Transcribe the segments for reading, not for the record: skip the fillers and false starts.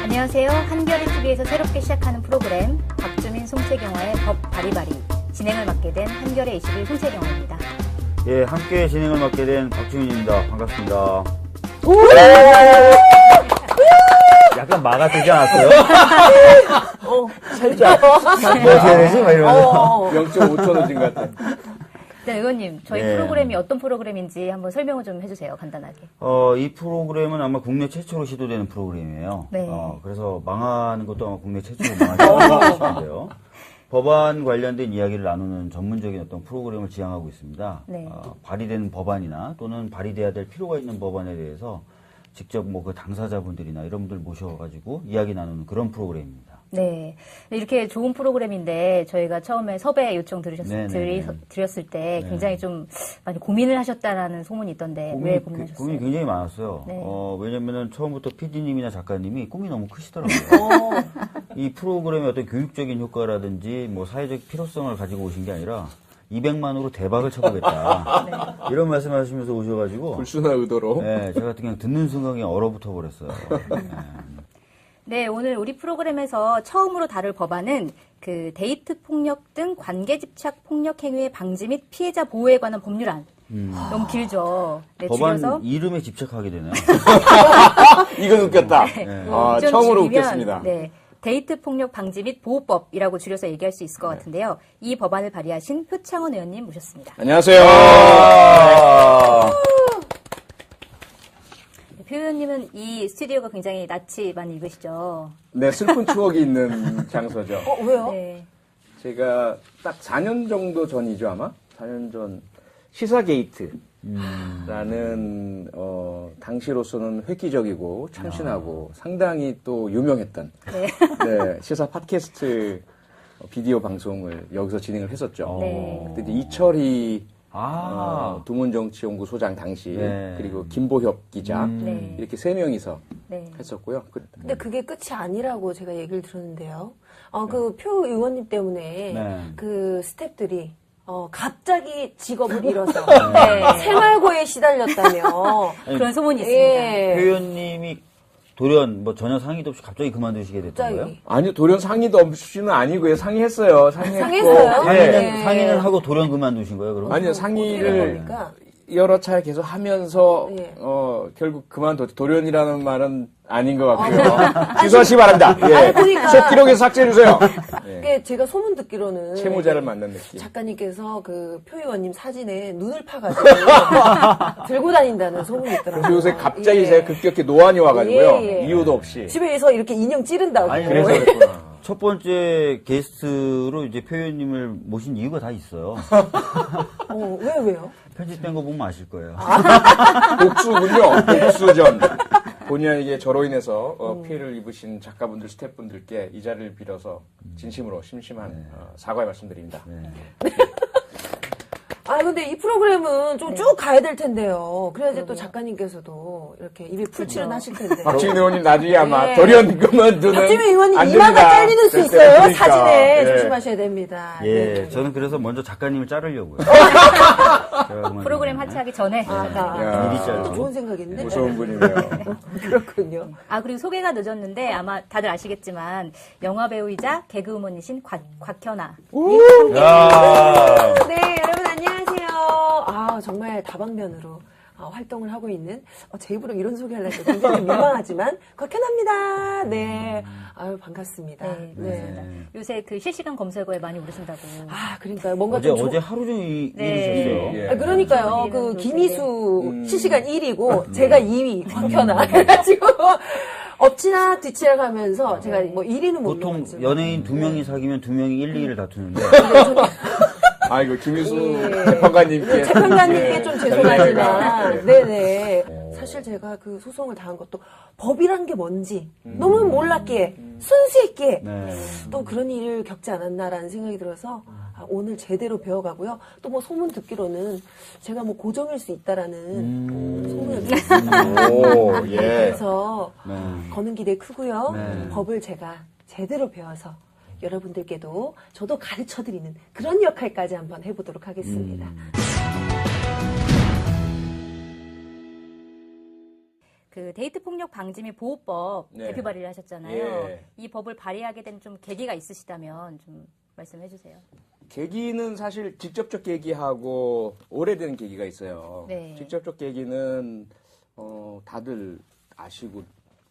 안녕하세요. 한겨레 TV에서 새롭게 시작하는 프로그램 박주민, 송채경화의 법 바리바리 진행을 맡게 된 한겨레 21 송채경화입니다. 예, 함께 진행을 맡게 된 박주민입니다. 반갑습니다. 약간 마가 되지 않았어요? 살짝. 뭐 어떻게 되지? 막 이러면서. 0.5초 늦은 것 같아. 네, 의원님, 저희 네. 프로그램이 어떤 프로그램인지 한번 설명을 좀 해주세요, 간단하게. 이 프로그램은 아마 국내 최초로 시도되는 프로그램이에요. 네. 그래서 망하는 것도 아마 국내 최초로 망하지 싶은데요. 법안 관련된 이야기를 나누는 전문적인 어떤 프로그램을 지향하고 있습니다. 네. 발의된 법안이나 또는 발의돼야 될 필요가 있는 법안에 대해서 직접 뭐 그 당사자분들이나 이런 분들 모셔가지고 이야기 나누는 그런 프로그램입니다. 네. 이렇게 좋은 프로그램인데 저희가 처음에 섭외 요청 네네네. 드렸을 때 네. 굉장히 좀 많이 고민을 하셨다라는 소문이 있던데 왜 고민하셨어요? 고민이 굉장히 많았어요. 네. 왜냐면은 처음부터 PD님이나 작가님이 꿈이 너무 크시더라고요. 이 프로그램의 어떤 교육적인 효과라든지 뭐 사회적 필요성을 가지고 오신 게 아니라 200만으로 대박을 쳐보겠다. 네. 이런 말씀하시면서 오셔가지고 불순한 의도로. 네, 제가 그냥 듣는 순간 그냥 얼어붙어 버렸어요. 네, 오늘 우리 프로그램에서 처음으로 다룰 법안은 그 데이트 폭력 등 관계 집착 폭력 행위의 방지 및 피해자 보호에 관한 법률안. 너무 길죠. 네, 법안 줄여서 이름에 집착하게 되네요. 이건 웃겼다. 좀 처음으로 줄이면, 웃겼습니다. 네. 데이트 폭력 방지 및 보호법이라고 줄여서 얘기할 수 있을 것 같은데요. 이 법안을 발의하신 표창원 의원님 모셨습니다. 안녕하세요. 네, 표 의원님은 이 스튜디오가 굉장히 낯이 많이 익으시죠? 네, 슬픈 추억이 있는 장소죠. 왜요? 네. 제가 딱 4년 정도 전이죠, 아마? 4년 전 시사게이트. 라는 당시로서는 획기적이고 참신하고 상당히 또 유명했던 네, 시사 팟캐스트 비디오 방송을 여기서 진행을 했었죠. 네. 그때 이제 이철희 두문정치연구소장 당시 네. 그리고 김보협 기자 네. 이렇게 세 명이서 네. 했었고요. 근데 그게 끝이 아니라고 제가 얘기를 들었는데요. 그 표 의원님 때문에 네. 그 스태프들이 갑자기 직업을 잃어서 생활고에 시달렸다며. 그런 소문이 있습니다. 예. 표현님이 돌연 뭐 전혀 상의도 없이 갑자기 그만두시게 됐던 거예요? 갑자기. 아니요, 돌연 상의도 없이는 아니고요. 상의했어요. 상의했어요? 예. 상의는 하고 돌연 그만두신 거예요, 그럼? 아니요, 어떻게 상의를 된 겁니까? 여러 차례 계속 하면서 예. 결국 그만뒀죠. 돌연이라는 말은 아닌 것 같고요. 취소하시기 바랍니다. 예. 아니, 그러니까. 속 기록에서 삭제해 주세요. 예. 그게 제가 소문 듣기로는 채무자를 만난 느낌. 작가님께서 그 표 의원님 사진에 눈을 파가지고 들고 다닌다는 소문이 있더라고요. 그래서 요새 갑자기 예. 제가 급격히 노안이 와가지고요. 예, 예. 이유도 없이. 집에서 이렇게 인형 찌른다고. 아니, 그래서 그랬구나. 첫 번째 게스트로 이제 표현님을 모신 이유가 다 있어요. 왜요? 편집된 거 보면 아실 거예요. 복수군요. 복수전. 본의아니게 저로 인해서 피해를 입으신 작가분들, 스태프분들께 이 자리를 빌어서 진심으로 심심한 사과의 말씀드립니다. 근데 이 프로그램은 좀 쭉 가야 될 텐데요. 그래야지 또 작가님께서도 이렇게 입에 풀칠은 하실 텐데. 박지민 의원님 나중에 아마 예. 돌연 그만두는. 박지민 의원님 안 이마가 됩니다. 잘리는 수 절대 있어요. 그러니까. 사진에 예. 조심하셔야 됩니다. 예, 네. 저는 그래서 먼저 작가님을 자르려고요. 제가 그만 프로그램 하차하기 전에. 야. 미리 자르고. 좋은 생각인데. 무서운 분이네요. 그렇군요. 그리고 소개가 늦었는데 아마 다들 아시겠지만 영화 배우이자 개그우먼이신 곽현아. 야. 네, 여러분 안녕하세요. 정말 다방면으로 활동을 하고 있는 제 입으로 이런 소개하려니까 굉장히 민망하지만 곽현아입니다. 네, 반갑습니다. 네, 그렇습니다. 요새 그 실시간 검색어에 많이 오르신다고. 그러니까요. 뭔가 어제 하루 종일 네. 일이셨어요. 예. 그러니까요. 그 요새 김희수 실시간 1위고 제가 2위 곽현아. 그래가지고 엎치나 뒤치락 하면서 제가 뭐 1위는 못 보통 넘었지만. 연예인 2명이 사귀면 2명이 1, 2위를 다투는데 이거 김유수 예. 재판관님께. 재판관님께 좀 죄송하지만, 네. 네네. 사실 제가 그 소송을 당한 것도 법이란 게 뭔지 너무 몰랐기에, 순수했기에, 네. 또 그런 일을 겪지 않았나라는 생각이 들어서 오늘 제대로 배워가고요. 또 뭐 소문 듣기로는 제가 뭐 고정일 수 있다라는 소문을 들었습니다. 오, 예. 그래서 네. 거는 기대 크고요. 네. 법을 제가 제대로 배워서 여러분들께도 저도 가르쳐드리는 그런 역할까지 한번 해보도록 하겠습니다. 그 데이트 폭력 방지 및 보호법 네. 대표 발의를 하셨잖아요. 예. 이 법을 발의하게 된 좀 계기가 있으시다면 좀 말씀해 주세요. 계기는 사실 직접적 계기하고 오래된 계기가 있어요. 네. 직접적 계기는 다들 아시고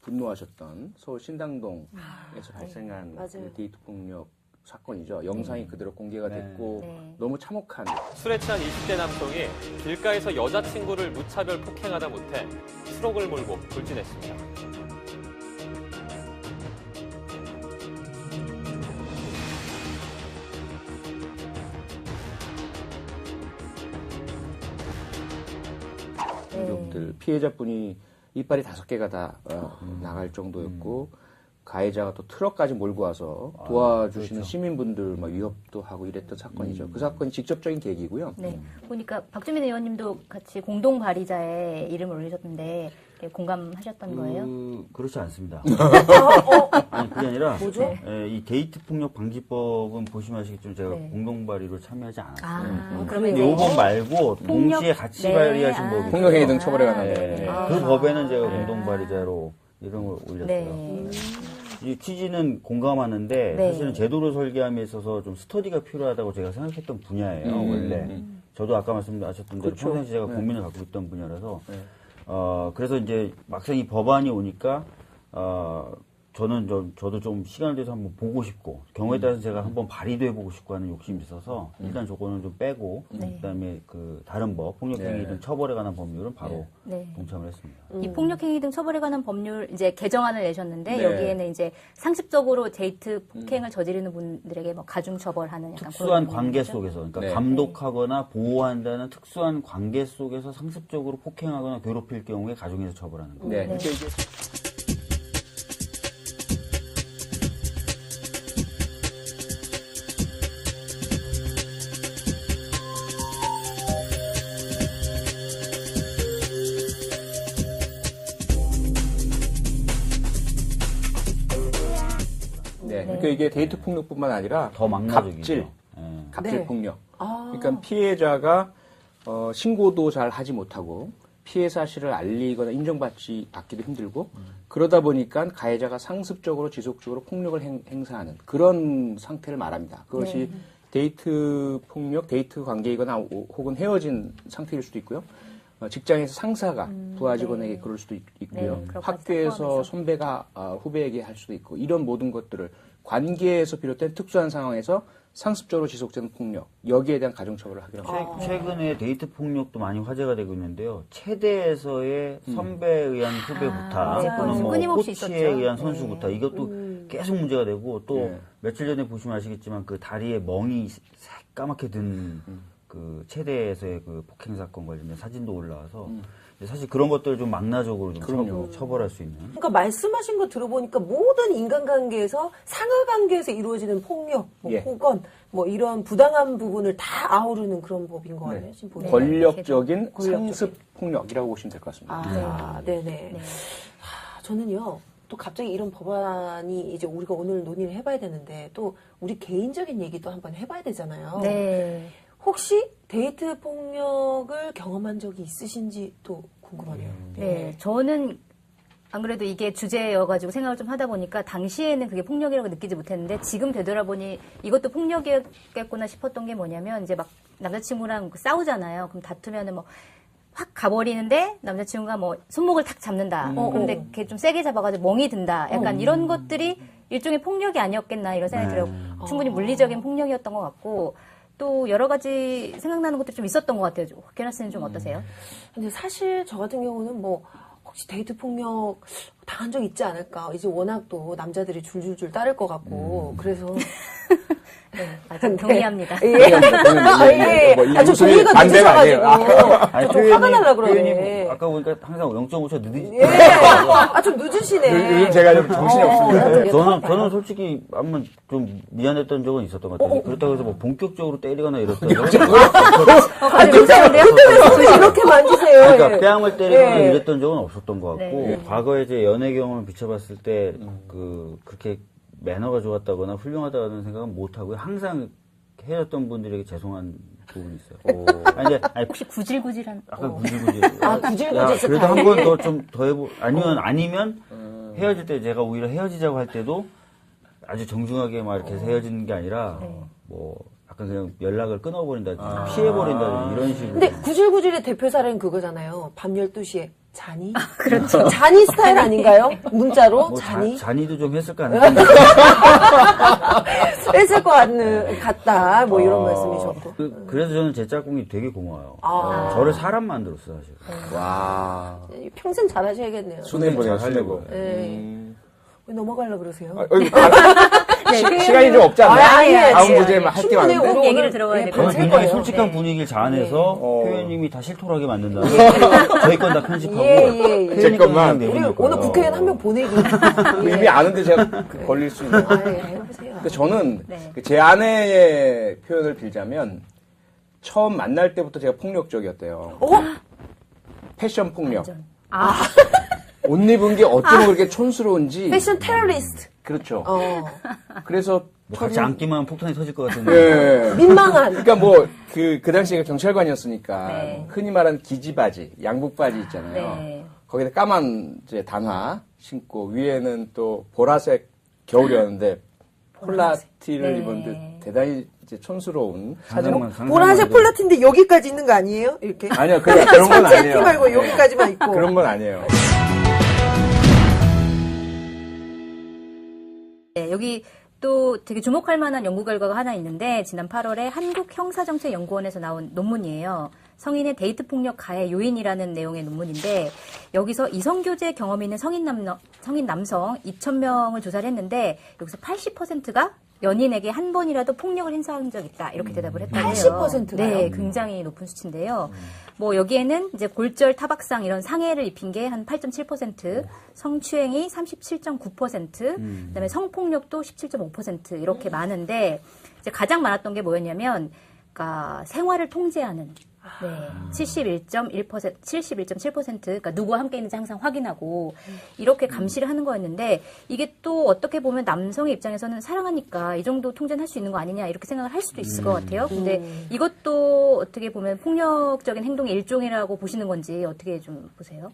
분노하셨던 서울 신당동에서 발생한 맞아요. 그 데이트 폭력 사건이죠. 영상이 그대로 공개가 됐고 네. 너무 참혹한 술에 취한 20대 남성이 길가에서 여자친구를 무차별 폭행하다 못해 트럭을 몰고 돌진했습니다. 공격들 피해자분이 이빨이 5개가 다 나갈 정도였고 가해자가 또 트럭까지 몰고 와서 도와주시는 시민분들 막 위협도 하고 이랬던 사건이죠. 그 사건이 직접적인 계기고요. 네. 보니까 박주민 의원님도 같이 공동 발의자에 이름을 올리셨는데 공감하셨던 거예요? 그렇지 않습니다. 아니, 그게 아니라 뭐죠? 이 데이트 폭력 방지법은 보시면 아시겠지만 제가 네. 공동 발의로 참여하지 않았어요. 아, 그러면 근데 이제 이번 말고 폭력- 동시에 같이 네. 발의하신 법이 폭력행위 등 처벌에 관한 네. 법. 그 법에는 제가 공동 발의자로 이름을 올렸어요. 네. 이 취지는 공감하는데 네. 사실은 제도를 설계함에 있어서 좀 스터디가 필요하다고 제가 생각했던 분야예요. 원래 저도 아까 말씀하셨던 대로 그렇죠. 평상시 제가 고민을 갖고 있던 분야라서 그래서 이제 막상 이 법안이 오니까 저도 좀 시간을 내서 한번 보고 싶고 경우에 따라서 제가 한번 발의도 해보고 싶고 하는 욕심이 있어서 일단 조건을 좀 빼고 네. 그다음에 그 다른 법 폭력행위 등 처벌에 관한 법률은 바로 네. 동참을 했습니다. 이 폭력행위 등 처벌에 관한 법률 이제 개정안을 내셨는데 네. 여기에는 이제 상습적으로 데이트 폭행을 저지르는 분들에게 뭐 가중 처벌하는 약간 특수한 그런 관계 거죠? 속에서, 그러니까 네. 감독하거나 보호한다는 특수한 관계 속에서 상습적으로 폭행하거나 괴롭힐 경우에 가중해서 처벌하는 거예요. 네. 네. 그러니까 이게 네. 그러니까 이게 데이트 폭력뿐만 아니라 더 망라적이죠. 갑질, 예. 갑질 네. 폭력. 아. 그러니까 피해자가 신고도 잘 하지 못하고 피해 사실을 알리거나 받기도 힘들고 그러다 보니까 가해자가 상습적으로 지속적으로 폭력을 행사하는 그런 상태를 말합니다. 그것이 데이트 폭력, 데이트 관계이거나 혹은 헤어진 상태일 수도 있고요. 직장에서 상사가 부하 직원에게 그럴 수도 있고요. 네, 그것까지 다 학교에서 포함해서. 선배가 후배에게 할 수도 있고 이런 모든 것들을 관계에서 비롯된 특수한 상황에서 상습적으로 지속되는 폭력 여기에 대한 가중처벌을 하기로 합니다. 최근에 데이트 폭력도 많이 화제가 되고 있는데요. 체대에서의 선배에 의한 후배 구타, 네, 또는 뭐 끊임없이 코치에 있었죠. 의한 선수 네. 구타, 이것도 계속 문제가 되고 또 네. 며칠 전에 보시면 아시겠지만 그 다리에 멍이 새까맣게 든 그 체대에서의 그 폭행 사건 관련된 사진도 올라와서 사실 그런 것들을 좀 망라적으로 좀 그럼요. 처벌할 수 있는. 그러니까 말씀하신 거 들어보니까 모든 인간관계에서 상하관계에서 이루어지는 폭력, 뭐 예. 폭언, 뭐 이런 부당한 부분을 다 아우르는 그런 법인 거 아니에요? 지금 보니까. 권력적인 권력적인. 상습 폭력이라고 보시면 될 것 같습니다. 아, 네네. 저는요, 또 갑자기 이런 법안이 이제 우리가 오늘 논의를 해봐야 되는데, 또 우리 개인적인 얘기도 한번 해봐야 되잖아요. 네. 혹시 데이트 폭력을 경험한 적이 있으신지 또 궁금하네요. 네, 저는 안 그래도 이게 주제여가지고 생각을 좀 하다 보니까 당시에는 그게 폭력이라고 느끼지 못했는데 지금 되돌아보니 이것도 폭력이었겠구나 싶었던 게 뭐냐면 이제 막 남자친구랑 싸우잖아요. 그럼 다투면은 뭐 확 가버리는데 남자친구가 뭐 손목을 탁 잡는다. 근데 걔 좀 세게 잡아가지고 멍이 든다. 약간 이런 것들이 일종의 폭력이 아니었겠나 이런 생각이 들어요. 충분히 물리적인 폭력이었던 것 같고 또 여러 가지 생각나는 것들이 좀 있었던 것 같아요. 박현아 씨는 좀 어떠세요? 근데 사실 저 같은 경우는 뭐 혹시 데이트 폭력 당한 적 있지 않을까. 이제 워낙 또 남자들이 줄줄줄 따를 것 같고 그래서 네, 맞아요. 동의합니다. 예. 저 동의가 반대가 아니에요. 늦으셔가지고 좀 화가 날라 그러네. 표현이 아까 보니까 항상 0.5초 늦으시. 예. 좀 늦으시네. 요즘 제가 좀 정신이 없습니다. 저는 솔직히 한번 좀 미안했던 적은 있었던 것 같아요. 그렇다고 해서 뭐 본격적으로 때리거나 이랬던 적은 무서운데요? 왜 이렇게 만지세요? 그러니까 뺨을 때리거나 예. 이랬던 적은 없었던 것 같고 네. 과거에 제 연애 경험을 비춰봤을 때 그렇게 매너가 좋았다거나 훌륭하다는 생각은 못 하고요. 항상 헤어졌던 분들에게 죄송한 부분이 있어요. 아니, 혹시 구질구질한 약간 거. 구질구질. 구질구질 야, 그래도 스타일. 한 번 더 좀 더 해보, 아니면 헤어질 때 제가 오히려 헤어지자고 할 때도 아주 정중하게 막 이렇게 해서 헤어지는 게 아니라 뭐 약간 그냥 연락을 끊어버린다든지 피해버린다든지 이런 식으로. 근데 구질구질의 대표 사례는 그거잖아요. 밤 12시에 잔이? 그렇죠. 잔이 스타일 아닌가요? 문자로 뭐 잔이? 잔이도 좀 했을까 하는 했을 것 같다. 뭐 이런 말씀이셨고. 그래서 저는 제 짝꿍이 되게 고마워요. 아. 저를 사람 만들었어 사실. 와. 평생 잘하셔야겠네요. 순애보내요, 순애보. 네. 왜 넘어가려고 그러세요? 시간이 좀 없지 않나요? 아니, 다음 주제만 할 게 충분히 많은데. 꼭 얘기를 들어가야 될 것 저는 같아요. 굉장히 거예요. 솔직한 네. 분위기를 자아내서 표현님이 다 실토하게 만든다. 저희 건 다 편집하고 예. 제 것만. 그냥 우리 내보낼 오늘 거예요. 국회의원 한 명 보내기. 이미 아는데 제가 걸릴 수 있는. 해보세요. 근데 저는 네. 제 아내의 표현을 빌자면 처음 만날 때부터 제가 폭력적이었대요. 패션 폭력. 완전. 옷 입은 게 어쩌면 그렇게 촌스러운지. 패션 테러리스트. 그렇죠. 그래서 뭐 같이 앉기만 하면 폭탄이 터질 것 같은데. 예. 민망한. 그러니까 뭐 그 당시에 경찰관이었으니까 네. 흔히 말하는 기지바지, 양복바지 있잖아요. 네. 거기다 까만 이제 단화 신고 위에는 또 보라색 겨울이었는데 폴라티를 네. 입었는데 대단히 이제 촌스러운 상상만 보라색 해도 폴라티인데 여기까지 있는 거 아니에요? 이렇게? 아니요 그런 건 상체 아니에요. 티 말고 네. 여기까지만 있고. 그런 건 아니에요. 네, 여기 또 되게 주목할 만한 연구 결과가 하나 있는데 지난 8월에 한국형사정책연구원에서 나온 논문이에요. 성인의 데이트 폭력 가해 요인이라는 내용의 논문인데 여기서 이성교제 경험이 있는 성인 남성 2,000명을 조사를 했는데 여기서 80%가 연인에게 한 번이라도 폭력을 행사한 적 있다 이렇게 대답을 했다고요. 80% 가요? 네, 굉장히 높은 수치인데요. 뭐 여기에는 이제 골절, 타박상 이런 상해를 입힌 게 한 8.7%, 성추행이 37.9%, 그다음에 성폭력도 17.5% 이렇게 많은데 이제 가장 많았던 게 뭐였냐면, 그러니까 생활을 통제하는. 네, 71.7%, 그러니까 누구와 함께 있는지 항상 확인하고 이렇게 감시를 하는 거였는데 이게 또 어떻게 보면 남성의 입장에서는 사랑하니까 이 정도 통제는 할 수 있는 거 아니냐 이렇게 생각을 할 수도 있을 것 같아요. 근데 이것도 어떻게 보면 폭력적인 행동의 일종이라고 보시는 건지 어떻게 좀 보세요?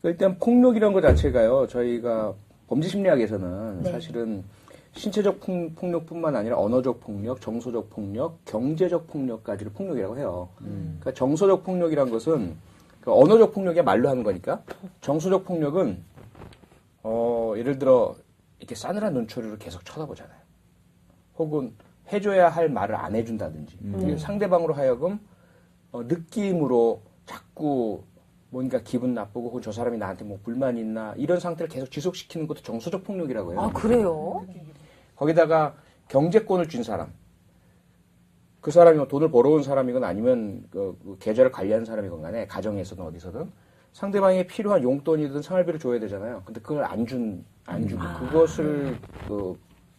일단 폭력이라는 것 자체가요. 저희가 범죄심리학에서는 네. 사실은 신체적 폭력뿐만 아니라 언어적 폭력, 정서적 폭력, 경제적 폭력까지를 폭력이라고 해요. 그러니까 정서적 폭력이란 것은 그 언어적 폭력이 말로 하는 거니까 정서적 폭력은 예를 들어 이렇게 싸늘한 눈초리로 계속 쳐다보잖아요. 혹은 해줘야 할 말을 안 해준다든지 상대방으로 하여금 느낌으로 자꾸 뭔가 기분 나쁘고 혹은 저 사람이 나한테 뭐 불만이 있나 이런 상태를 계속 지속시키는 것도 정서적 폭력이라고 해요. 아, 그래요? 거기다가 경제권을 쥔 사람, 그 사람이 뭐 돈을 벌어온 사람이건 아니면 그 계좌를 관리하는 사람이건 간에 가정에서든 어디서든 상대방이 필요한 용돈이든 생활비를 줘야 되잖아요. 근데 그걸 안 주고 그것을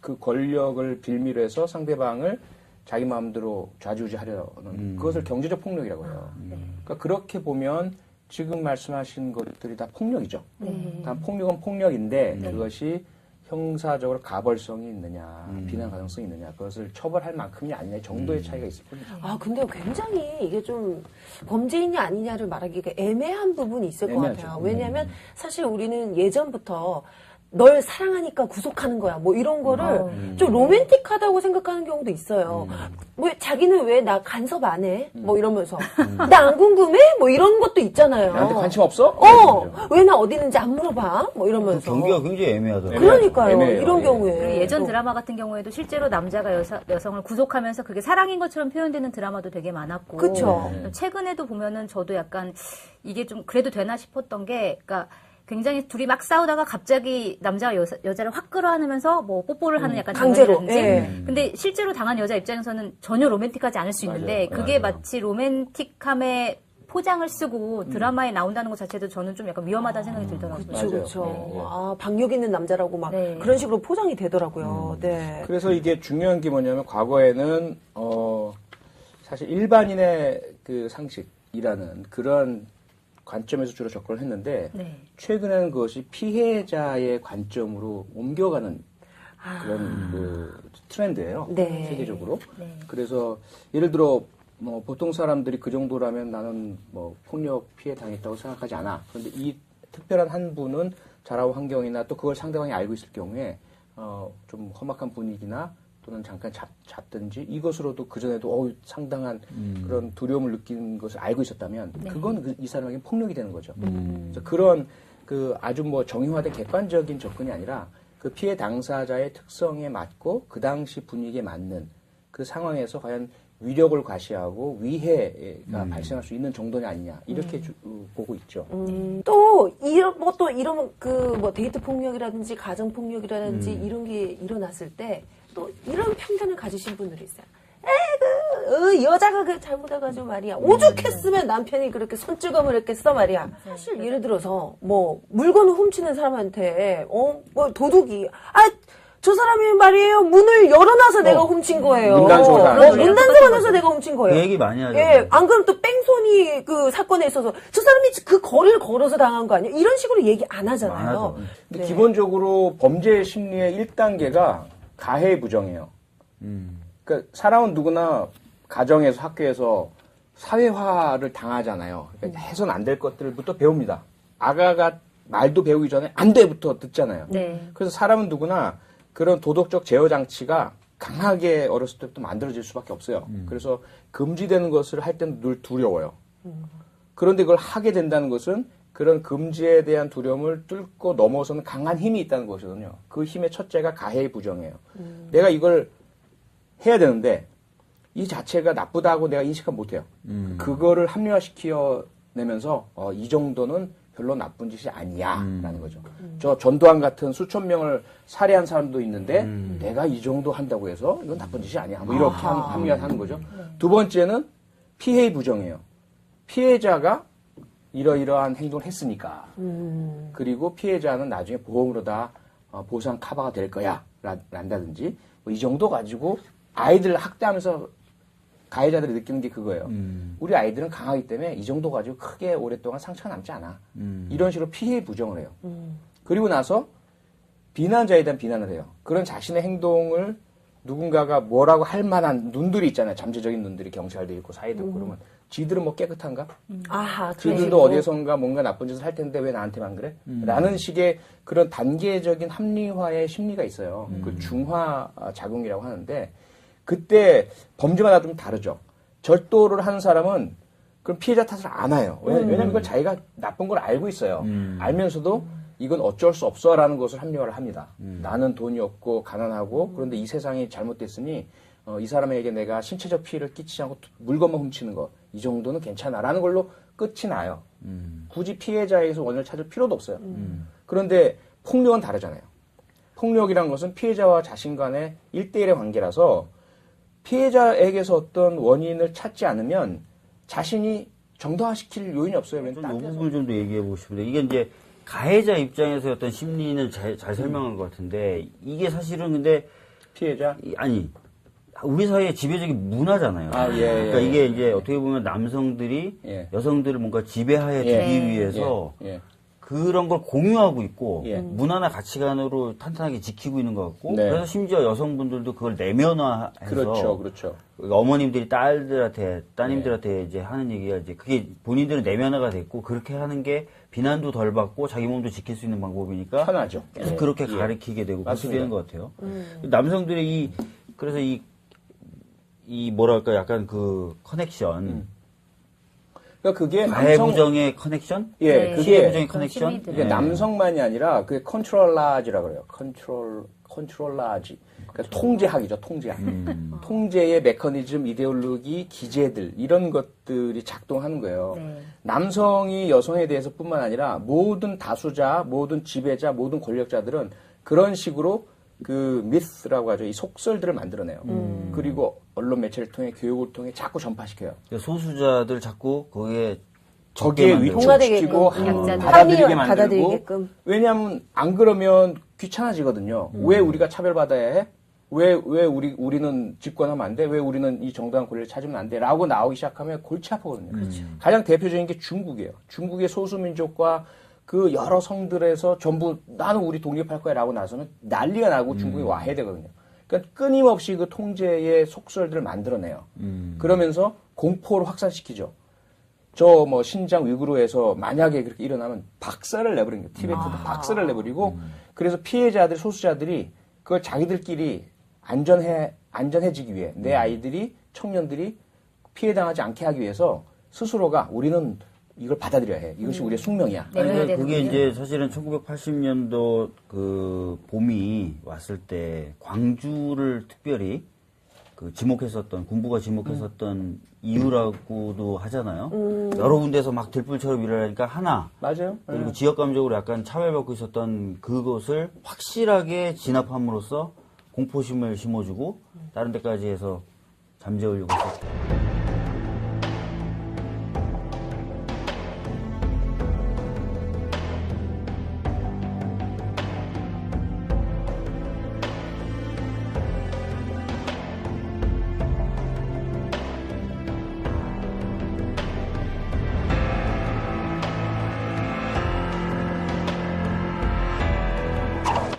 그 권력을 빌미로 해서 상대방을 자기 마음대로 좌지우지하려는 그것을 경제적 폭력이라고 해요. 그러니까 그렇게 보면 지금 말씀하신 것들이 다 폭력이죠. 다 폭력은 폭력인데 그것이 형사적으로 가벌성이 있느냐, 비난 가능성이 있느냐, 그것을 처벌할 만큼이 아니냐 정도의 차이가 있을 뿐이죠. 아, 근데 굉장히 이게 좀 범죄인이 아니냐를 말하기가 애매한 부분이 있을 것 애매하죠. 같아요. 왜냐하면 사실 우리는 예전부터 널 사랑하니까 구속하는 거야. 뭐 이런 거를 좀 로맨틱하다고 생각하는 경우도 있어요. 뭐 자기는 왜 나 간섭 안 해? 뭐 이러면서 나 안 궁금해? 뭐 이런 것도 있잖아요. 나한테 관심 없어? 왜 나 어디 있는지 안 물어봐? 뭐 이러면서. 경기가 굉장히 애매하더라고요. 그러니까요. 애매해요. 이런 예. 경우에. 그리고 예전 드라마 같은 경우에도 실제로 남자가 여성을 구속하면서 그게 사랑인 것처럼 표현되는 드라마도 되게 많았고. 그쵸. 최근에도 보면은 저도 약간 이게 좀 그래도 되나 싶었던 게, 그러니까 굉장히 둘이 막 싸우다가 갑자기 남자가 여자를 확 끌어안으면서 뭐 뽀뽀를 하는 약간 강제로. 장면이라든지. 예. 근데 실제로 당한 여자 입장에서는 전혀 로맨틱하지 않을 수 있는데 그게 마치 로맨틱함의 포장을 쓰고 드라마에 나온다는 것 자체도 저는 좀 약간 위험하다는 생각이 들더라고요. 맞아요. 그렇죠. 네. 아, 박력 있는 남자라고 막 네. 그런 식으로 포장이 되더라고요. 네. 그래서 이게 중요한 게 뭐냐면 과거에는 사실 일반인의 그 상식이라는 그런 관점에서 주로 접근을 했는데 네. 최근에는 그것이 피해자의 관점으로 옮겨가는 그런 그 트렌드예요. 네. 세계적으로. 네. 그래서 예를 들어 뭐 보통 사람들이 그 정도라면 나는 뭐 폭력 피해 당했다고 생각하지 않아. 그런데 이 특별한 한 분은 자라온 환경이나 또 그걸 상대방이 알고 있을 경우에 좀 험악한 분위기나 또는 잠깐 잡든지 이것으로도 그전에도 상당한 그런 두려움을 느끼는 것을 알고 있었다면 그건 이 사람에게 폭력이 되는 거죠. 그래서 그런 그 아주 뭐 정형화된 객관적인 접근이 아니라 그 피해 당사자의 특성에 맞고 그 당시 분위기에 맞는 그 상황에서 과연 위력을 과시하고 위해가 발생할 수 있는 정도냐 아니냐 이렇게 보고 있죠. 또 이런 그 뭐 데이트 폭력이라든지 가정 폭력이라든지 이런 게 일어났을 때 또 이런 편견을 가지신 분들이 있어요. 여자가 그 잘못해가지고 말이야. 오죽했으면 남편이 그렇게 손찌검을 했겠어 말이야. 사실 예를 들어서 뭐 물건을 훔치는 사람한테 뭐 도둑이 저 사람이 말이에요. 문을 열어놔서 내가 훔친 거예요. 문단속을 문단속을 내가 훔친 거예요. 그 얘기 많이 하죠. 예, 안 그러면 또 뺑소니 그 사건에 있어서 저 사람이 그 거리를 걸어서 당한 거 아니에요? 이런 식으로 얘기 안 하잖아요. 근데 기본적으로 범죄 심리의 1단계가 가해 부정이에요. 그러니까 사람은 누구나 가정에서 학교에서 사회화를 당하잖아요. 그러니까 해서는 안 될 것들부터 배웁니다. 아가가 말도 배우기 전에 안 돼부터 듣잖아요. 네. 그래서 사람은 누구나 그런 도덕적 제어 장치가 강하게 어렸을 때부터 만들어질 수밖에 없어요. 그래서 금지되는 것을 할 때는 늘 두려워요. 그런데 그걸 하게 된다는 것은 그런 금지에 대한 두려움을 뚫고 넘어서는 강한 힘이 있다는 것이거든요. 그 힘의 첫째가 가해의 부정이에요. 내가 이걸 해야 되는데 이 자체가 나쁘다고 내가 인식을 못해요. 그거를 합리화시켜내면서 이 정도는 별로 나쁜 짓이 아니야라는 거죠. 저 전두환 같은 수천 명을 살해한 사람도 있는데 내가 이 정도 한다고 해서 이건 나쁜 짓이 아니야. 뭐 이렇게 합리화하는 거죠. 두 번째는 피해의 부정이에요. 피해자가 이러이러한 행동을 했으니까. 그리고 피해자는 나중에 보험으로 다 보상 커버가 될 거야 란다든지 뭐 이 정도 가지고 아이들 학대하면서 가해자들이 느끼는 게 그거예요. 우리 아이들은 강하기 때문에 이 정도 가지고 크게 오랫동안 상처가 남지 않아. 이런 식으로 피해 부정을 해요. 그리고 나서 비난자에 대한 비난을 해요. 그런 자신의 행동을 누군가가 뭐라고 할 만한 눈들이 있잖아요. 잠재적인 눈들이 경찰도 있고 사회도 있고 그러면 지들은 뭐 깨끗한가? 아하, 지들도 어디선가 뭔가 나쁜 짓을 할 텐데 왜 나한테만 그래? 라는 식의 그런 단계적인 합리화의 심리가 있어요. 그 중화 작용이라고 하는데 그때 범죄마다 좀 다르죠. 절도를 하는 사람은 그럼 피해자 탓을 안 해요. 왜냐면 그걸 자기가 나쁜 걸 알고 있어요. 알면서도 이건 어쩔 수 없어라는 것을 합리화를 합니다. 나는 돈이 없고 가난하고 그런데 이 세상이 잘못됐으니 이 사람에게 내가 신체적 피해를 끼치지 않고 물건만 훔치는 거 이 정도는 괜찮아라는 걸로 끝이 나요. 굳이 피해자에게서 원인을 찾을 필요도 없어요. 그런데 폭력은 다르잖아요. 폭력이란 것은 피해자와 자신 간의 1대1의 관계라서 피해자에게서 어떤 원인을 찾지 않으면 자신이 정당화시킬 요인이 없어요. 이 부분을 좀 더 얘기해 보고 싶은데 이게 이제 가해자 입장에서 어떤 심리는 잘 설명한 것 같은데 이게 사실은 근데 피해자? 아니 우리 사회의 지배적인 문화잖아요. 그러니까 이게 이제 어떻게 보면 남성들이 여성들을 뭔가 지배하에 두기 위해서 그런 걸 공유하고 있고 문화나 가치관으로 탄탄하게 지키고 있는 것 같고 그래서 심지어 여성분들도 그걸 내면화해서 그렇죠. 어머님들이 딸들한테 따님들한테 이제 하는 얘기가 이제 그게 본인들은 내면화가 됐고 그렇게 하는 게 비난도 덜 받고 자기 몸도 지킬 수 있는 방법이니까 편하죠. 계속 그렇게 가르치게 되고 그렇게 되는 것 같아요. 남성들의 그래서 이 뭐랄까 약간 그 커넥션 그러니까 그게 가해 부정의 커넥션? 그게 피해 부정의 커넥션? 이게 남성만이 아니라 그게 컨트롤라지라고 그래요. 컨트롤라지. 그러니까 통제학이죠, 통제학. 통제의 메커니즘, 이데올로기, 기제들 이런 것들이 작동하는 거예요. 남성이 여성에 대해서 뿐만 아니라 모든 다수자, 모든 지배자, 모든 권력자들은 그런 식으로 그 미스라고 하죠. 이 속설들을 만들어내요. 그리고 언론 매체를 통해 교육을 통해 자꾸 전파시켜요. 소수자들 자꾸 거기에 거기에 위축시키고 받아들이게 만들고 왜냐하면 안 그러면 귀찮아지거든요. 왜 우리가 차별받아야 해? 왜 우리는 집권하면 안 돼? 왜 우리는 이 정당한 권리를 찾으면 안 돼? 라고 나오기 시작하면 골치 아프거든요. 가장 대표적인 게 중국이에요. 중국의 소수민족과 그 여러 성들에서 전부 나는 우리 독립할 거야 라고 나서는 난리가 나고 중국이 와야 되거든요. 그러니까 끊임없이 그 통제의 속설들을 만들어내요. 그러면서 공포를 확산시키죠. 저 뭐 신장 위구르에서 만약에 그렇게 일어나면 박살을 내버리는 거예요. 티베트도 박살을 내버리고 그래서 피해자들 소수자들이 그걸 자기들끼리 안전해지기 위해 내 아이들이 청년들이 피해당하지 않게 하기 위해서 스스로가 우리는 이걸 받아들여야 해. 이것이 우리의 숙명이야. 내려야 그러니까 그게 되는군요. 이제 사실은 1980년도 그 봄이 왔을 때 광주를 특별히 그 지목했었던 군부가 지목했었던 이유라고도 하잖아요. 여러 군데서 막 들불처럼 일어나니까 하나 맞아요. 그리고 지역 감정으로 약간 차별받고 있었던 그것을 확실하게 진압함으로써 공포심을 심어주고 다른 데까지 해서 잠재우려고 했었다.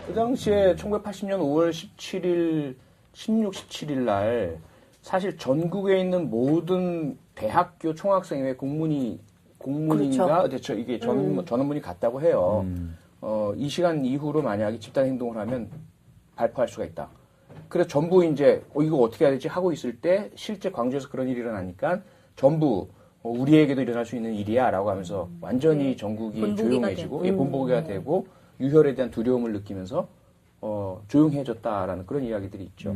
그 당시에 1980년 5월 17일, 16, 17일 날 사실 전국에 있는 모든 대학교 총학생회 공문인가 대체 이게 전원문이 갔다고 해요. 이 시간 이후로 만약에 집단 행동을 하면 발표할 수가 있다. 그래서 전부 이제 이거 어떻게 해야 되지 하고 있을 때 실제 광주에서 그런 일이 일어나니까 전부 우리에게도 일어날 수 있는 일이야라고 하면서 완전히 전국이 본보기가 조용해지고 되고. 본보기가 되고 유혈에 대한 두려움을 느끼면서 조용해졌다라는 그런 이야기들이 있죠.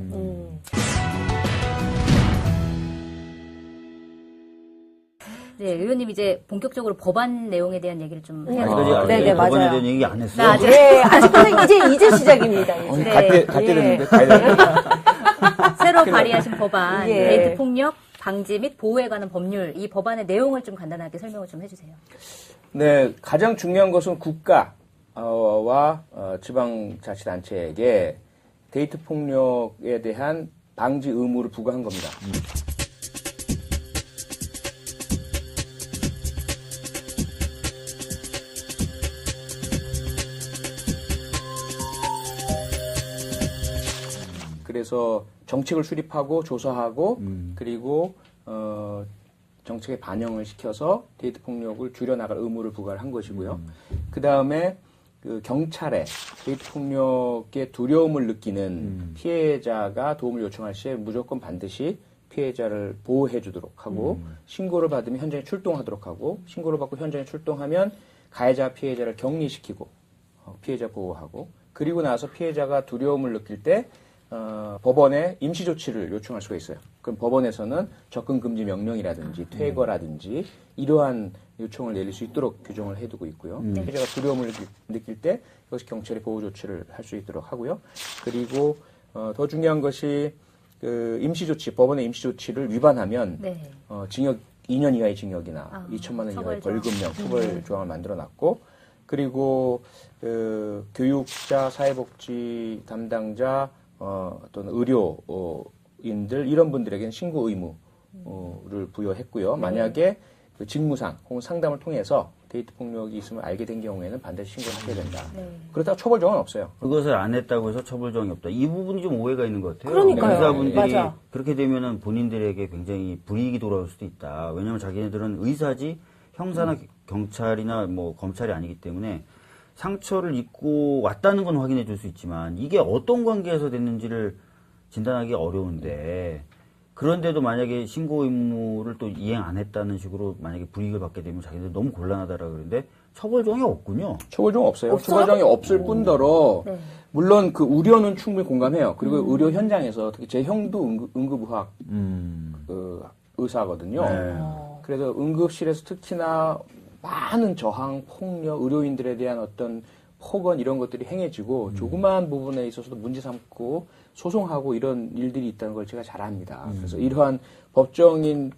네, 의원님 이제 본격적으로 법안 내용에 대한 얘기를 좀 해야 아직까지 될것 네네, 같아요. 법안에 맞아요. 대한 얘기 안 했어요. 나 아직 네, 아직까지 이제 시작입니다. 이제. 갈 때 됐는데 가야 되는데. 새로 발의하신 법안, 예. 데이트 폭력 방지 및 보호에 관한 법률, 이 법안의 내용을 좀 간단하게 설명을 좀 해주세요. 네, 가장 중요한 것은 국가와 지방자치단체에게 데이트 폭력에 대한 방지 의무를 부과한 겁니다. 그래서 정책을 수립하고 조사하고 그리고 정책에 반영을 시켜서 데이트 폭력을 줄여나갈 의무를 부과를 한 것이고요. 그 다음에 그 경찰에 데이트 폭력의 두려움을 느끼는 피해자가 도움을 요청할 시에 무조건 반드시 피해자를 보호해 주도록 하고 신고를 받으면 현장에 출동하도록 하고 신고를 받고 현장에 출동하면 가해자 피해자를 격리시키고 피해자 보호하고 그리고 나서 피해자가 두려움을 느낄 때 법원에 임시 조치를 요청할 수가 있어요. 그럼 법원에서는 접근 금지 명령이라든지 퇴거라든지 이러한 요청을 내릴 수 있도록 규정을 해두고 있고요. 피해자가 두려움을 느낄 때 이것이 경찰이 보호 조치를 할 수 있도록 하고요. 그리고 더 중요한 것이 그 임시 조치, 법원의 임시 조치를 위반하면 네. 징역 2년 이하의 징역이나 2천만 원 이하의 처벌 벌금형 처벌 조항을 만들어놨고 그리고 그 교육자, 사회복지 담당자 또는 의료인들 이런 분들에게는 신고 의무를 부여했고요. 만약에 그 직무상 혹은 상담을 통해서 데이트 폭력이 있음을 알게 된 경우에는 반드시 신고를 하게 된다. 네. 그렇다고 처벌 조항은 없어요. 그것을 안 했다고 해서 처벌 조항이 없다. 이 부분이 좀 오해가 있는 것 같아요. 그러니까요. 의사분들이 맞아. 그렇게 되면은 본인들에게 굉장히 불이익이 돌아올 수도 있다. 왜냐하면 자기네들은 의사지 형사나 경찰이나 뭐 검찰이 아니기 때문에 상처를 입고 왔다는 건 확인해 줄 수 있지만 이게 어떤 관계에서 됐는지를 진단하기 어려운데 그런데도 만약에 신고 의무를 또 이행 안 했다는 식으로 만약에 불이익을 받게 되면 자기들 너무 곤란하다라 그러는데 처벌 조항이 없군요. 처벌 조항 없어요. 처벌 조항이 없을 뿐더러 네. 물론 그 우려는 충분히 공감해요. 그리고 의료 현장에서 특히 제 형도 응급의학 그 의사거든요. 네. 그래서 응급실에서 특히나 많은 저항, 폭력, 의료인들에 대한 어떤 폭언 이런 것들이 행해지고 조그마한 부분에 있어서도 문제 삼고 소송하고 이런 일들이 있다는 걸 제가 잘 압니다. 그래서 이러한 법적인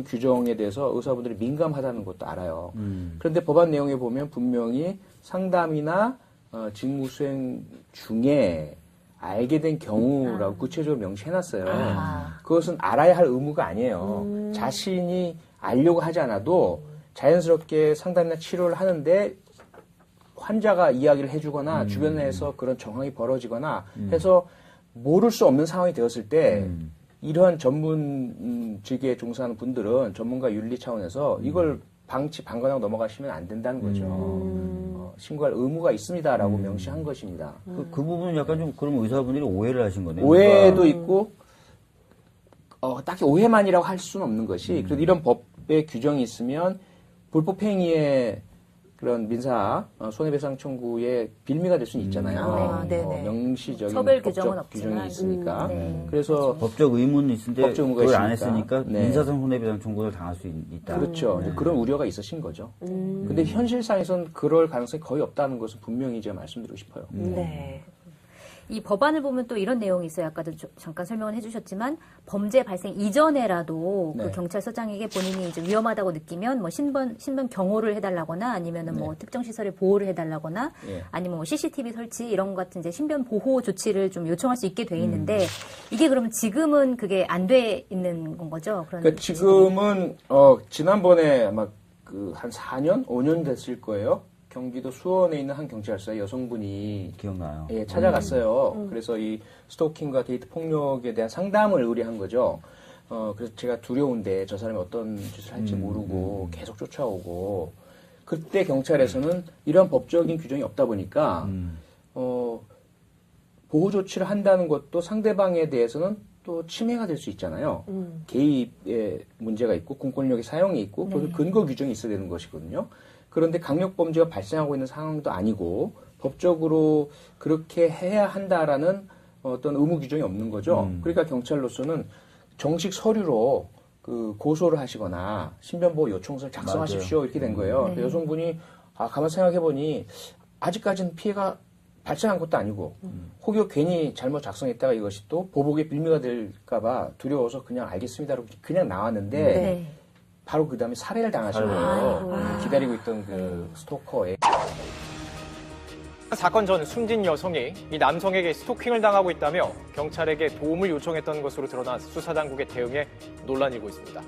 규정에 대해서 의사분들이 민감하다는 것도 알아요. 그런데 법안 내용에 보면 분명히 상담이나 직무 수행 중에 알게 된 경우라고 구체적으로 명시해놨어요. 그것은 알아야 할 의무가 아니에요. 자신이 알려고 하지 않아도 자연스럽게 상담이나 치료를 하는데 환자가 이야기를 해주거나 주변에서 그런 정황이 벌어지거나 해서 모를 수 없는 상황이 되었을 때 이러한 전문 직에 종사하는 분들은 전문가 윤리 차원에서 이걸 방관하고 넘어가시면 안 된다는 거죠. 신고할 의무가 있습니다라고 명시한 것입니다. 그 부분은 약간 좀 그럼 의사분들이 오해를 하신 거네요. 오해도 있고 딱히 오해만이라고 할 수는 없는 것이 그래도 이런 법의 규정이 있으면 불법행위에 그런 민사 손해배상 청구의 빌미가 될 수는 있잖아요. 네네. 명시적인 처벌 법적 규정은 없지만. 규정이 있으니까. 네. 그래서 법적 의무는 있는데 법적 의무가 그걸 안 있으니까. 했으니까 네. 민사상 손해배상 청구를 당할 수 있다. 그렇죠. 이제 그런 우려가 있으신 거죠. 근데 현실상에서는 그럴 가능성이 거의 없다는 것은 분명히 제가 말씀드리고 싶어요. 네. 이 법안을 보면 또 이런 내용이 있어요. 아까도 잠깐 설명을 해주셨지만 범죄 발생 이전에라도 네. 그 경찰서장에게 본인이 이제 위험하다고 느끼면 뭐 신변 경호를 해달라거나 아니면은 뭐 특정 시설에 보호를 해달라거나 예. 아니면 뭐 CCTV 설치 이런 것 같은 이제 신변 보호 조치를 좀 요청할 수 있게 돼 있는데 이게 그러면 지금은 그게 안 돼 있는 건 거죠? 그러니까 지금은 지난번에 아마 그 한 4년, 5년 됐을 거예요. 경기도 수원에 있는 한 경찰서에 여성분이 기억나요? 예, 찾아갔어요. 그래서 이 스토킹과 데이트 폭력에 대한 상담을 의뢰한 거죠. 그래서 제가 두려운데 저 사람이 어떤 짓을 할지 모르고 계속 쫓아오고 그때 경찰에서는 이런 법적인 규정이 없다 보니까 보호 조치를 한다는 것도 상대방에 대해서는 또 침해가 될 수 있잖아요. 개입에 문제가 있고 공권력의 사용이 있고 그 근거 규정이 있어야 되는 것이거든요. 그런데 강력범죄가 발생하고 있는 상황도 아니고 법적으로 그렇게 해야 한다라는 어떤 의무 규정이 없는 거죠. 그러니까 경찰로서는 정식 서류로 그 고소를 하시거나 신변보호 요청서를 작성하십시오 이렇게 된 거예요. 근데 여성분이 가만 생각해보니 아직까지는 피해가 발생한 것도 아니고 혹여 괜히 잘못 작성했다가 이것이 또 보복의 빌미가 될까봐 두려워서 그냥 알겠습니다라고 그냥 나왔는데 네. 바로 그 다음에 살해를 당하신 거예요. 기다리고 있던 그 스토커에. 사건 전 숨진 여성이 이 남성에게 스토킹을 당하고 있다며 경찰에게 도움을 요청했던 것으로 드러난 수사당국의 대응에 논란이 일고 있습니다.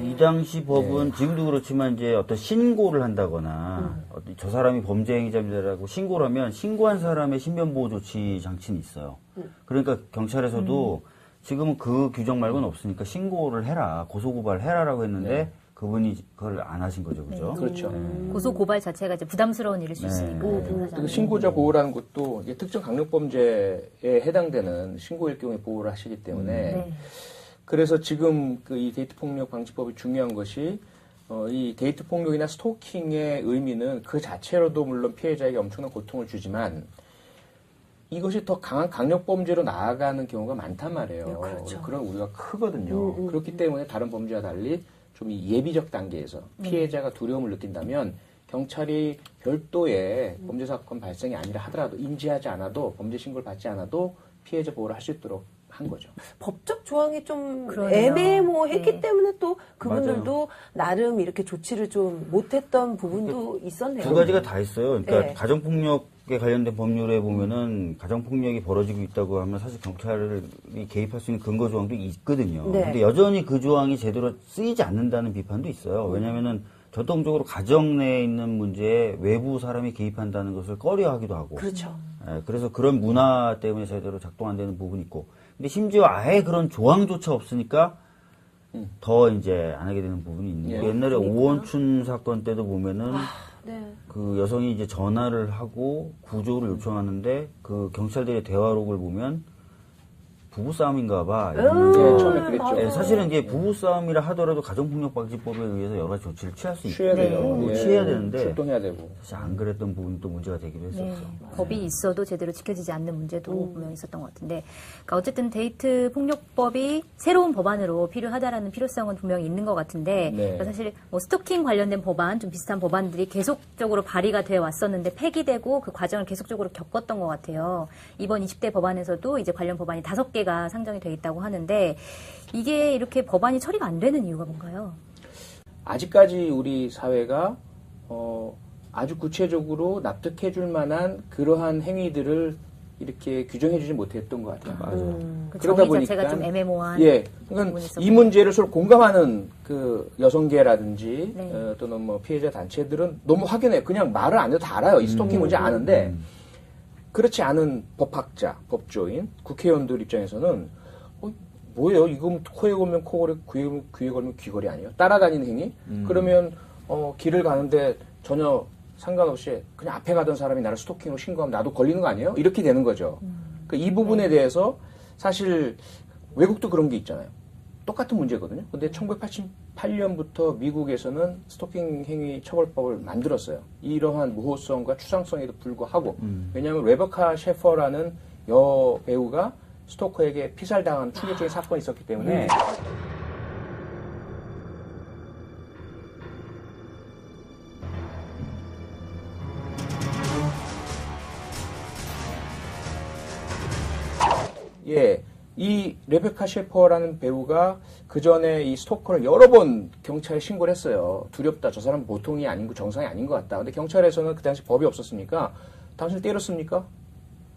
이 당시 법은 지금도 그렇지만 이제 어떤 신고를 한다거나 저 사람이 범죄 행위자입니다라고 신고를 하면 신고한 사람의 신변보호 조치 장치는 있어요. 그러니까 경찰에서도 지금은 그 규정 말고는 없으니까 신고를 해라, 고소고발을 해라라고 했는데 그분이 그걸 안 하신 거죠, 그죠? 그렇죠. 고소 고발 자체가 이제 부담스러운 일일 수 있으니까. 그 신고자 보호라는 것도 이게 특정 강력범죄에 해당되는 신고일 경우에 보호를 하시기 때문에 그래서 지금 그 이 데이트 폭력 방지법이 중요한 것이 이 데이트 폭력이나 스토킹의 의미는 그 자체로도 물론 피해자에게 엄청난 고통을 주지만 이것이 더 강한 강력범죄로 나아가는 경우가 많단 말이에요. 그렇죠. 그런 우려가 크거든요. 그렇기 때문에 다른 범죄와 달리 좀 이 예비적 단계에서 피해자가 두려움을 느낀다면 경찰이 별도의 범죄 사건 발생이 아니라 하더라도 인지하지 않아도 범죄 신고를 받지 않아도 피해자 보호를 할 수 있도록 한 거죠. 법적 조항이 좀 그러네요. 애매모호했기 네. 때문에 또 그분들도 나름 이렇게 조치를 좀 못했던 부분도 있었네요. 두 가지가 다 있어요. 그러니까 네. 가정폭력에 관련된 법률에 보면은 가정폭력이 벌어지고 있다고 하면 사실 경찰이 개입할 수 있는 근거 조항도 있거든요. 네. 근데 여전히 그 조항이 제대로 쓰이지 않는다는 비판도 있어요. 왜냐면은 전통적으로 가정 내에 있는 문제에 외부 사람이 개입한다는 것을 꺼려하기도 하고. 그렇죠. 예, 그래서 그런 문화 때문에 제대로 작동 안 되는 부분이 있고. 근데 심지어 아예 그런 조항조차 없으니까 더 이제 안 하게 되는 부분이 있는 거예요. 옛날에 오원춘 사건 때도 보면은 네. 그 여성이 이제 전화를 하고 구조를 요청하는데 그 경찰들의 대화록을 보면 부부싸움인가 봐. 네, 처음에 그랬죠. 예, 사실은 이게 부부싸움이라 하더라도 가정폭력방지법에 의해서 여러 가지 조치를 취할 수 취해야 있고 돼요. 예. 취해야 되는데 출동해야 되고. 사실 안 그랬던 부분이 또 문제가 되기도 했었죠. 네, 법이 있어도 제대로 지켜지지 않는 문제도 분명히 있었던 것 같은데, 그러니까 어쨌든 데이트 폭력법이 새로운 법안으로 필요하다라는 필요성은 분명히 있는 것 같은데, 네. 그러니까 사실 뭐 스토킹 관련된 법안, 좀 비슷한 법안들이 계속적으로 발의가 되어 왔었는데 폐기되고 그 과정을 계속적으로 겪었던 것 같아요. 이번 20대 법안에서도 이제 관련 법안이 5개가 상정이 돼 있다고 하는데, 이게 이렇게 법안이 처리가 안 되는 이유가 뭔가요? 아직까지 우리 사회가 아주 구체적으로 납득해 줄 만한 그러한 행위들을 이렇게 규정해주지 못했던 것 같아요. 맞아요. 그 그러다 정의 자체가 보니까 좀 애매모호한. 예, 그러니까 부분이 있었군요. 이 문제를 서로 공감하는 그 여성계라든지 네. 또는 뭐 피해자 단체들은 너무 확연해요. 그냥 말을 안 해도 다 알아요. 이 스토킹 문제 아는데 그렇지 않은 법학자, 법조인, 국회의원들 입장에서는 뭐예요? 이거 코에 걸면 코걸이, 귀에 걸면 귀걸이 아니에요? 따라다니는 행위? 그러면 길을 가는데 전혀 상관없이 그냥 앞에 가던 사람이 나를 스토킹으로 신고하면 나도 걸리는 거 아니에요? 이렇게 되는 거죠. 그러니까 이 부분에 대해서 사실 외국도 그런 게 있잖아요. 똑같은 문제거든요. 근데 1988년부터 미국에서는 스토킹 행위 처벌법을 만들었어요. 이러한 무호성과 추상성에도 불구하고. 왜냐하면 레베카 셰퍼라는 여배우가 스토커에게 피살당한 충격적인 사건이 있었기 때문에 예, 이 레베카 셰퍼라는 배우가 그 전에 이 스토커를 여러 번 경찰에 신고를 했어요. 두렵다. 저 사람 보통이 아니고 정상이 아닌 것 같다. 근데 경찰에서는 그 당시 법이 없었으니까 당신을 때렸습니까?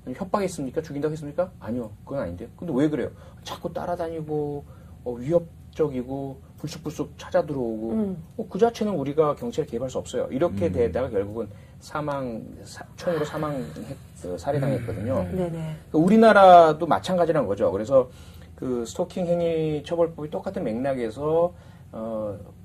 아니면 협박했습니까? 죽인다고 했습니까? 아니요. 그건 아닌데요. 근데 왜 그래요? 자꾸 따라다니고 위협적이고 불쑥불쑥 찾아 들어오고 그 자체는 우리가 경찰에 개입할 수 없어요. 이렇게 되다가 결국은 총으로 살해당했거든요. 네네. 그러니까 우리나라도 마찬가지란 거죠. 그래서 그 스토킹 행위 처벌법이 똑같은 맥락에서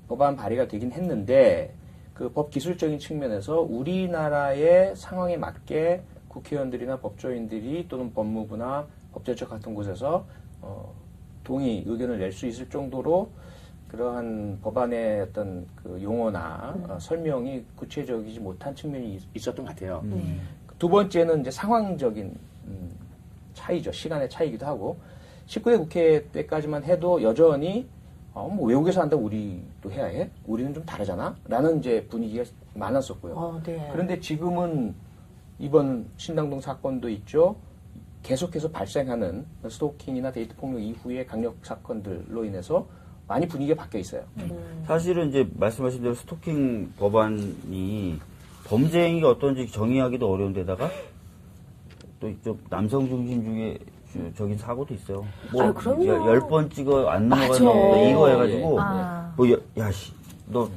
법안 발의가 되긴 했는데 그 법 기술적인 측면에서 우리나라의 상황에 맞게 국회의원들이나 법조인들이 또는 법무부나 법제처 같은 곳에서 동의 의견을 낼 수 있을 정도로 그러한 법안의 어떤 그 용어나 설명이 구체적이지 못한 측면이 있었던 것 같아요. 두 번째는 이제 상황적인 차이죠. 시간의 차이기도 하고 19대 국회 때까지만 해도 여전히 뭐 외국에서 한다고 우리도 해야 해? 우리는 좀 다르잖아? 라는 이제 분위기가 많았었고요. 네. 그런데 지금은 이번 신당동 사건도 있죠. 계속해서 발생하는 스토킹이나 데이트 폭력 이후의 강력 사건들로 인해서 많이 분위기가 바뀌어 있어요. 사실은 이제 말씀하신 대로 스토킹 법안이 범죄 행위가 어떤지 정의하기도 어려운데다가 또 좀 남성 중심주의적인 사고도 있어요. 뭐 그럼요. 10번 찍어 안 맞아. 넘어가는 이거 해가지고 아. 뭐 야씨 너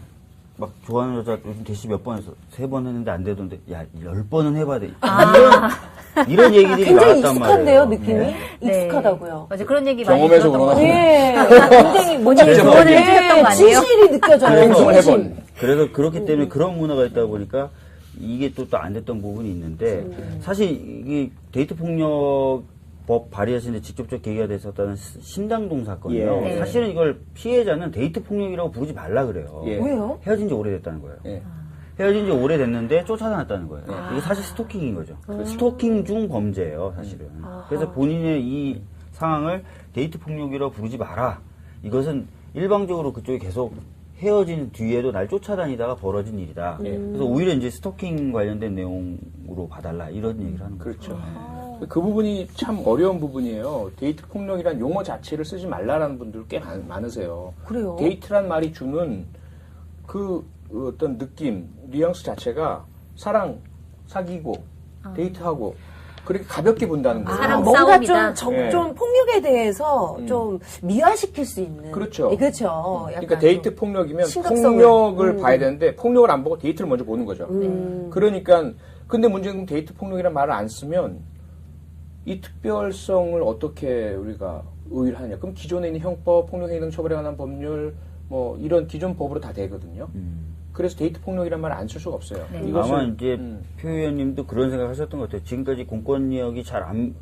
막 좋아하는 여자 요즘 대시 몇 번 했어? 3번 했는데 안 되던데 야 10번은 해봐야 돼. 이런 얘기들이 굉장히 나왔단 익숙한데요, 말이에요. 느낌이? 네. 익숙하다고요. 맞아 그런 얘기 많이 경험에서 들었던 것 우러나는 같아요. 예, 굉장히 본인이 조언을 해주셨던 거 아니에요? 진실이 느껴져요. 행동을 진실. 해본. 그래서 그렇기 때문에 그런 문화가 있다 보니까 이게 또 안 됐던 부분이 있는데 사실 이게 데이트 폭력법 발의하시는데 직접적 계기가 됐었다는 신당동 사건이요. 예. 사실은 이걸 피해자는 데이트 폭력이라고 부르지 말라 그래요. 예. 왜요? 헤어진 지 오래됐다는 거예요. 예. 헤어진 지 오래됐는데 쫓아다녔다는 거예요. 이게 사실 스토킹인 거죠. 스토킹 중 범죄예요, 사실은. 그래서 본인의 이 상황을 데이트 폭력이라고 부르지 마라. 이것은 일방적으로 그쪽이 계속 헤어진 뒤에도 날 쫓아다니다가 벌어진 일이다. 그래서 오히려 이제 스토킹 관련된 내용으로 봐달라. 이런 얘기를 하는 거죠. 그렇죠. 그 부분이 참 어려운 부분이에요. 데이트 폭력이란 용어 자체를 쓰지 말라라는 분들 꽤 많으세요. 그래요? 데이트란 말이 주는 그 어떤 느낌, 뉘앙스 자체가 사랑, 사귀고, 데이트하고, 그렇게 가볍게 본다는 거예요. 사랑 뭔가 싸움이다. 예. 좀 폭력에 대해서 좀 미화시킬 수 있는. 그렇죠. 예, 그렇죠. 약간 그러니까 데이트 폭력이면 심각성을. 폭력을 봐야 되는데 폭력을 안 보고 데이트를 먼저 보는 거죠. 그러니까 근데 문제는 데이트 폭력이라는 말을 안 쓰면 이 특별성을 어떻게 우리가 의율하냐. 그럼 기존에 있는 형법, 폭력행위 등 처벌에 관한 법률 뭐 이런 기존 법으로 다 되거든요. 그래서 데이트 폭력이라는 말을 안 쓸 수가 없어요. 네. 이것을, 아마 이제 표 의원님도 그런 생각 하셨던 것 같아요. 지금까지 공권력이 잘 안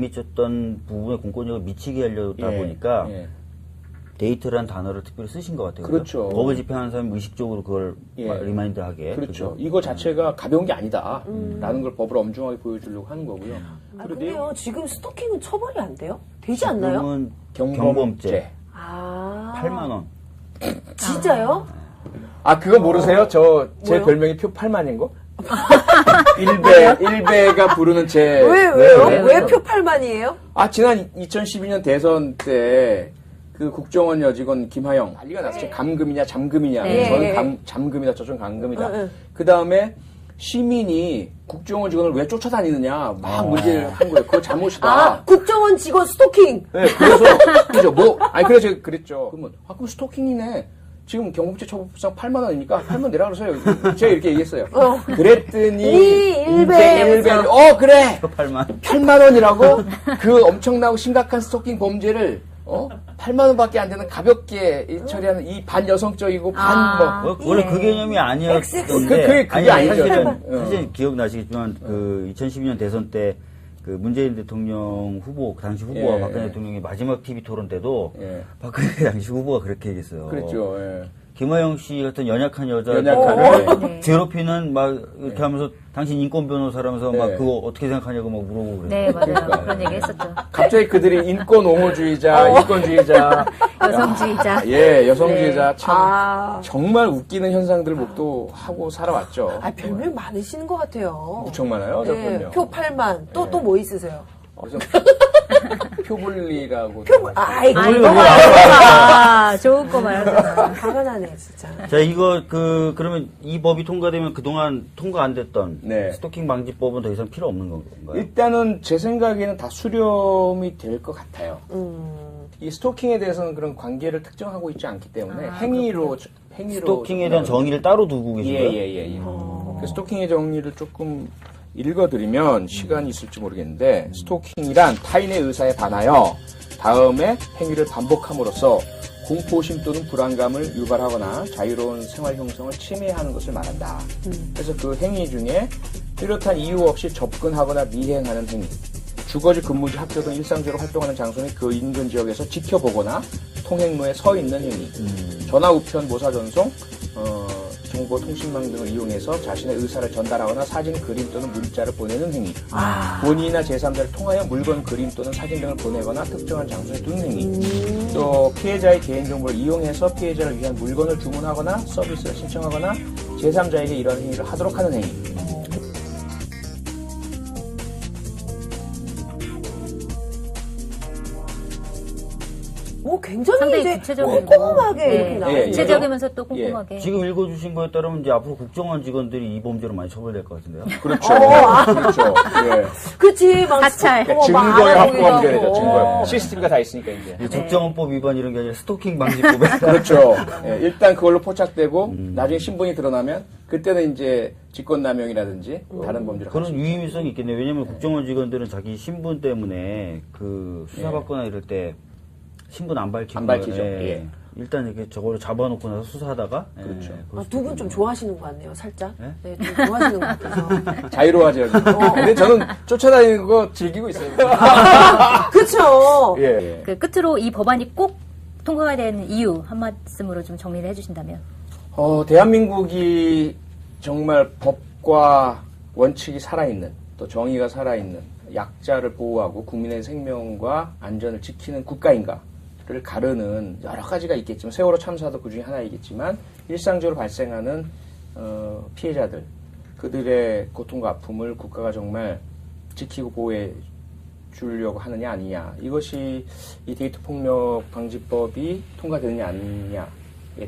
미쳤던 부분에 공권력을 미치게 하려다 예, 보니까 예. 데이트라는 단어를 특별히 쓰신 것 같아요. 그렇죠. 법을 집행하는 사람이 의식적으로 그걸 예. 리마인드하게. 그렇죠. 그죠? 이거 자체가 가벼운 게 아니다. 라는 걸 법으로 엄중하게 보여주려고 하는 거고요. 아, 그리고 근데요, 지금 스토킹은 처벌이 안 돼요? 되지 않나요? 지금은 경범죄. 아. 8만 원. 진짜요? 아, 그거 모르세요? 제 뭐요? 별명이 표 8만인 거? 일베가 부르는 제. 왜요? 네. 왜 표 8만이에요? 아, 지난 2012년 대선 때, 그 국정원 여직원 김하영, 난리가 났어요. 감금이냐, 잠금이냐. 네. 저는 잠금이다, 저는 감금이다. 네. 그 다음에, 시민이 국정원 직원을 왜 쫓아다니느냐 막 문제를 한 거예요. 그거 잘못이다. 아, 국정원 직원 스토킹. 네, 그래서 그죠. 그래서 제가 그랬죠. 그러면 그럼 스토킹이네. 지금 경범죄 처벌상 8만 원이니까 8만 내라 그러세요. 제가 이렇게 얘기했어요. 그랬더니 일배. 그래. 8만 원이라고 그 엄청나고 심각한 스토킹 범죄를 8만 원밖에 안 되는 가볍게 처리하는 이 반여성적이고 원래 그 개념이 아니었는데 그게 아니죠. 사실 기억나시겠지만 그 2012년 대선 때 그 문재인 대통령 후보 당시 후보와 박근혜 대통령의 마지막 TV 토론 때도 박근혜 당시 후보가 그렇게 얘기했어요. 그랬죠. 김하영 씨 같은 연약한 여자를 괴롭히는 막 이렇게 하면서 당신 인권 변호사라면서 막 그거 어떻게 생각하냐고 막 물어보고 그랬어요. 네, 맞아요. 그런 얘기 했었죠. 갑자기 그들이 인권 옹호주의자, 인권주의자, 여성주의자. 여성주의자 참 정말 웃기는 현상들을 목도하고 살아왔죠. 별명 많으시는 것 같아요. 무척 많아요. 저 네, 별명. 표 8만. 또 뭐 있으세요? 그래서 표불리라고. 아이고. 좋은 거 말하잖아. 화가 나네, 진짜. 자, 이거 그러면 이 법이 통과되면 그동안 통과 안 됐던 스토킹 방지법은 더 이상 필요 없는 건가요? 일단은 제 생각에는 다 수렴이 될 것 같아요. 이 스토킹에 대해서는 그런 관계를 특정하고 있지 않기 때문에 행위로 스토킹에 대한 정의를 따로 두고 계신 거예요? 예. 그 스토킹의 정의를 조금 읽어드리면 시간이 있을지 모르겠는데 스토킹이란 타인의 의사에 반하여 다음에 행위를 반복함으로써 공포심 또는 불안감을 유발하거나 자유로운 생활 형성을 침해하는 것을 말한다. 그래서 그 행위 중에 뚜렷한 이유 없이 접근하거나 미행하는 행위, 주거지, 근무지, 학교 등 일상적으로 활동하는 장소 및 그 인근 지역에서 지켜보거나 통행로에 서 있는 행위, 전화 우편, 모사 전송, 정보통신망 등을 이용해서 자신의 의사를 전달하거나 사진, 그림 또는 문자를 보내는 행위, 본인이나 제3자를 통하여 물건, 그림 또는 사진 등을 보내거나 특정한 장소에 두는 행위, 또 피해자의 개인정보를 이용해서 피해자를 위한 물건을 주문하거나 서비스를 신청하거나 제3자에게 이런 행위를 하도록 하는 행위. 굉장히 상당히 이제 구체적이고. 꼼꼼하게 이렇게 나와요. 구체적이면서 또 꼼꼼하게. 지금 읽어주신 거에 따르면 이제 앞으로 국정원 직원들이 이 범죄로 많이 처벌될 것 같은데요? 그렇죠. 그렇죠. 그치, 막 사찰. 증거에 알아보기도 확보하면 되죠. 하고. 증거에. 시스템가 다 있으니까 이제. 국정원법 위반 이런 게 아니라 스토킹 방지법에 그렇죠. 일단 그걸로 포착되고 나중에 신분이 드러나면 그때는 이제 직권남용이라든지 다른 범죄를 할 수 그런 있죠. 유의미성이 있겠네요. 왜냐면 국정원 직원들은 자기 신분 때문에 그 수사받거나 이럴 때 신분 안 밝히고 안 밝히죠. 예. 일단 이렇게 저거를 잡아놓고 나서 수사하다가 그렇죠. 두 분 좀 좋아하시는 것 같네요, 살짝. 네? 네, 좀 좋아하시는 것 같아서. 자유로워하죠. 근데 저는 쫓아다니는 거 즐기고 있어요. 그쵸. 예. 그 끝으로 이 법안이 꼭 통과가 되는 이유 한 말씀으로 좀 정리를 해주신다면. 대한민국이 정말 법과 원칙이 살아있는, 또 정의가 살아있는, 약자를 보호하고 국민의 생명과 안전을 지키는 국가인가를 가르는 여러 가지가 있겠지만, 세월호 참사도 그 중에 하나이겠지만, 일상적으로 발생하는 피해자들, 그들의 고통과 아픔을 국가가 정말 지키고 보호해 주려고 하느냐 아니냐, 이것이 이 데이트 폭력 방지법이 통과되느냐 아니냐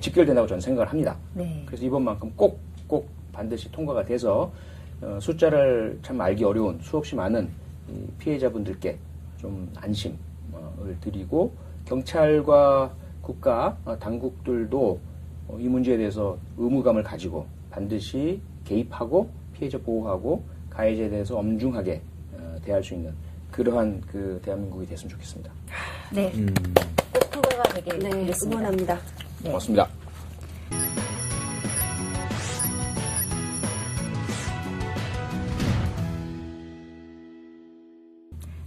직결된다고 저는 생각을 합니다. 네. 그래서 이번만큼 꼭 반드시 통과가 돼서 숫자를 참 알기 어려운 수없이 많은 이 피해자분들께 좀 안심을 드리고, 경찰과 국가 당국들도 이 문제에 대해서 의무감을 가지고 반드시 개입하고 피해자 보호하고 가해자에 대해서 엄중하게 대할 수 있는 그러한 그 대한민국이 됐으면 좋겠습니다. 네. 꼭 통과가 되길 네, 바라겠습니다. 응원합니다. 네. 고맙습니다.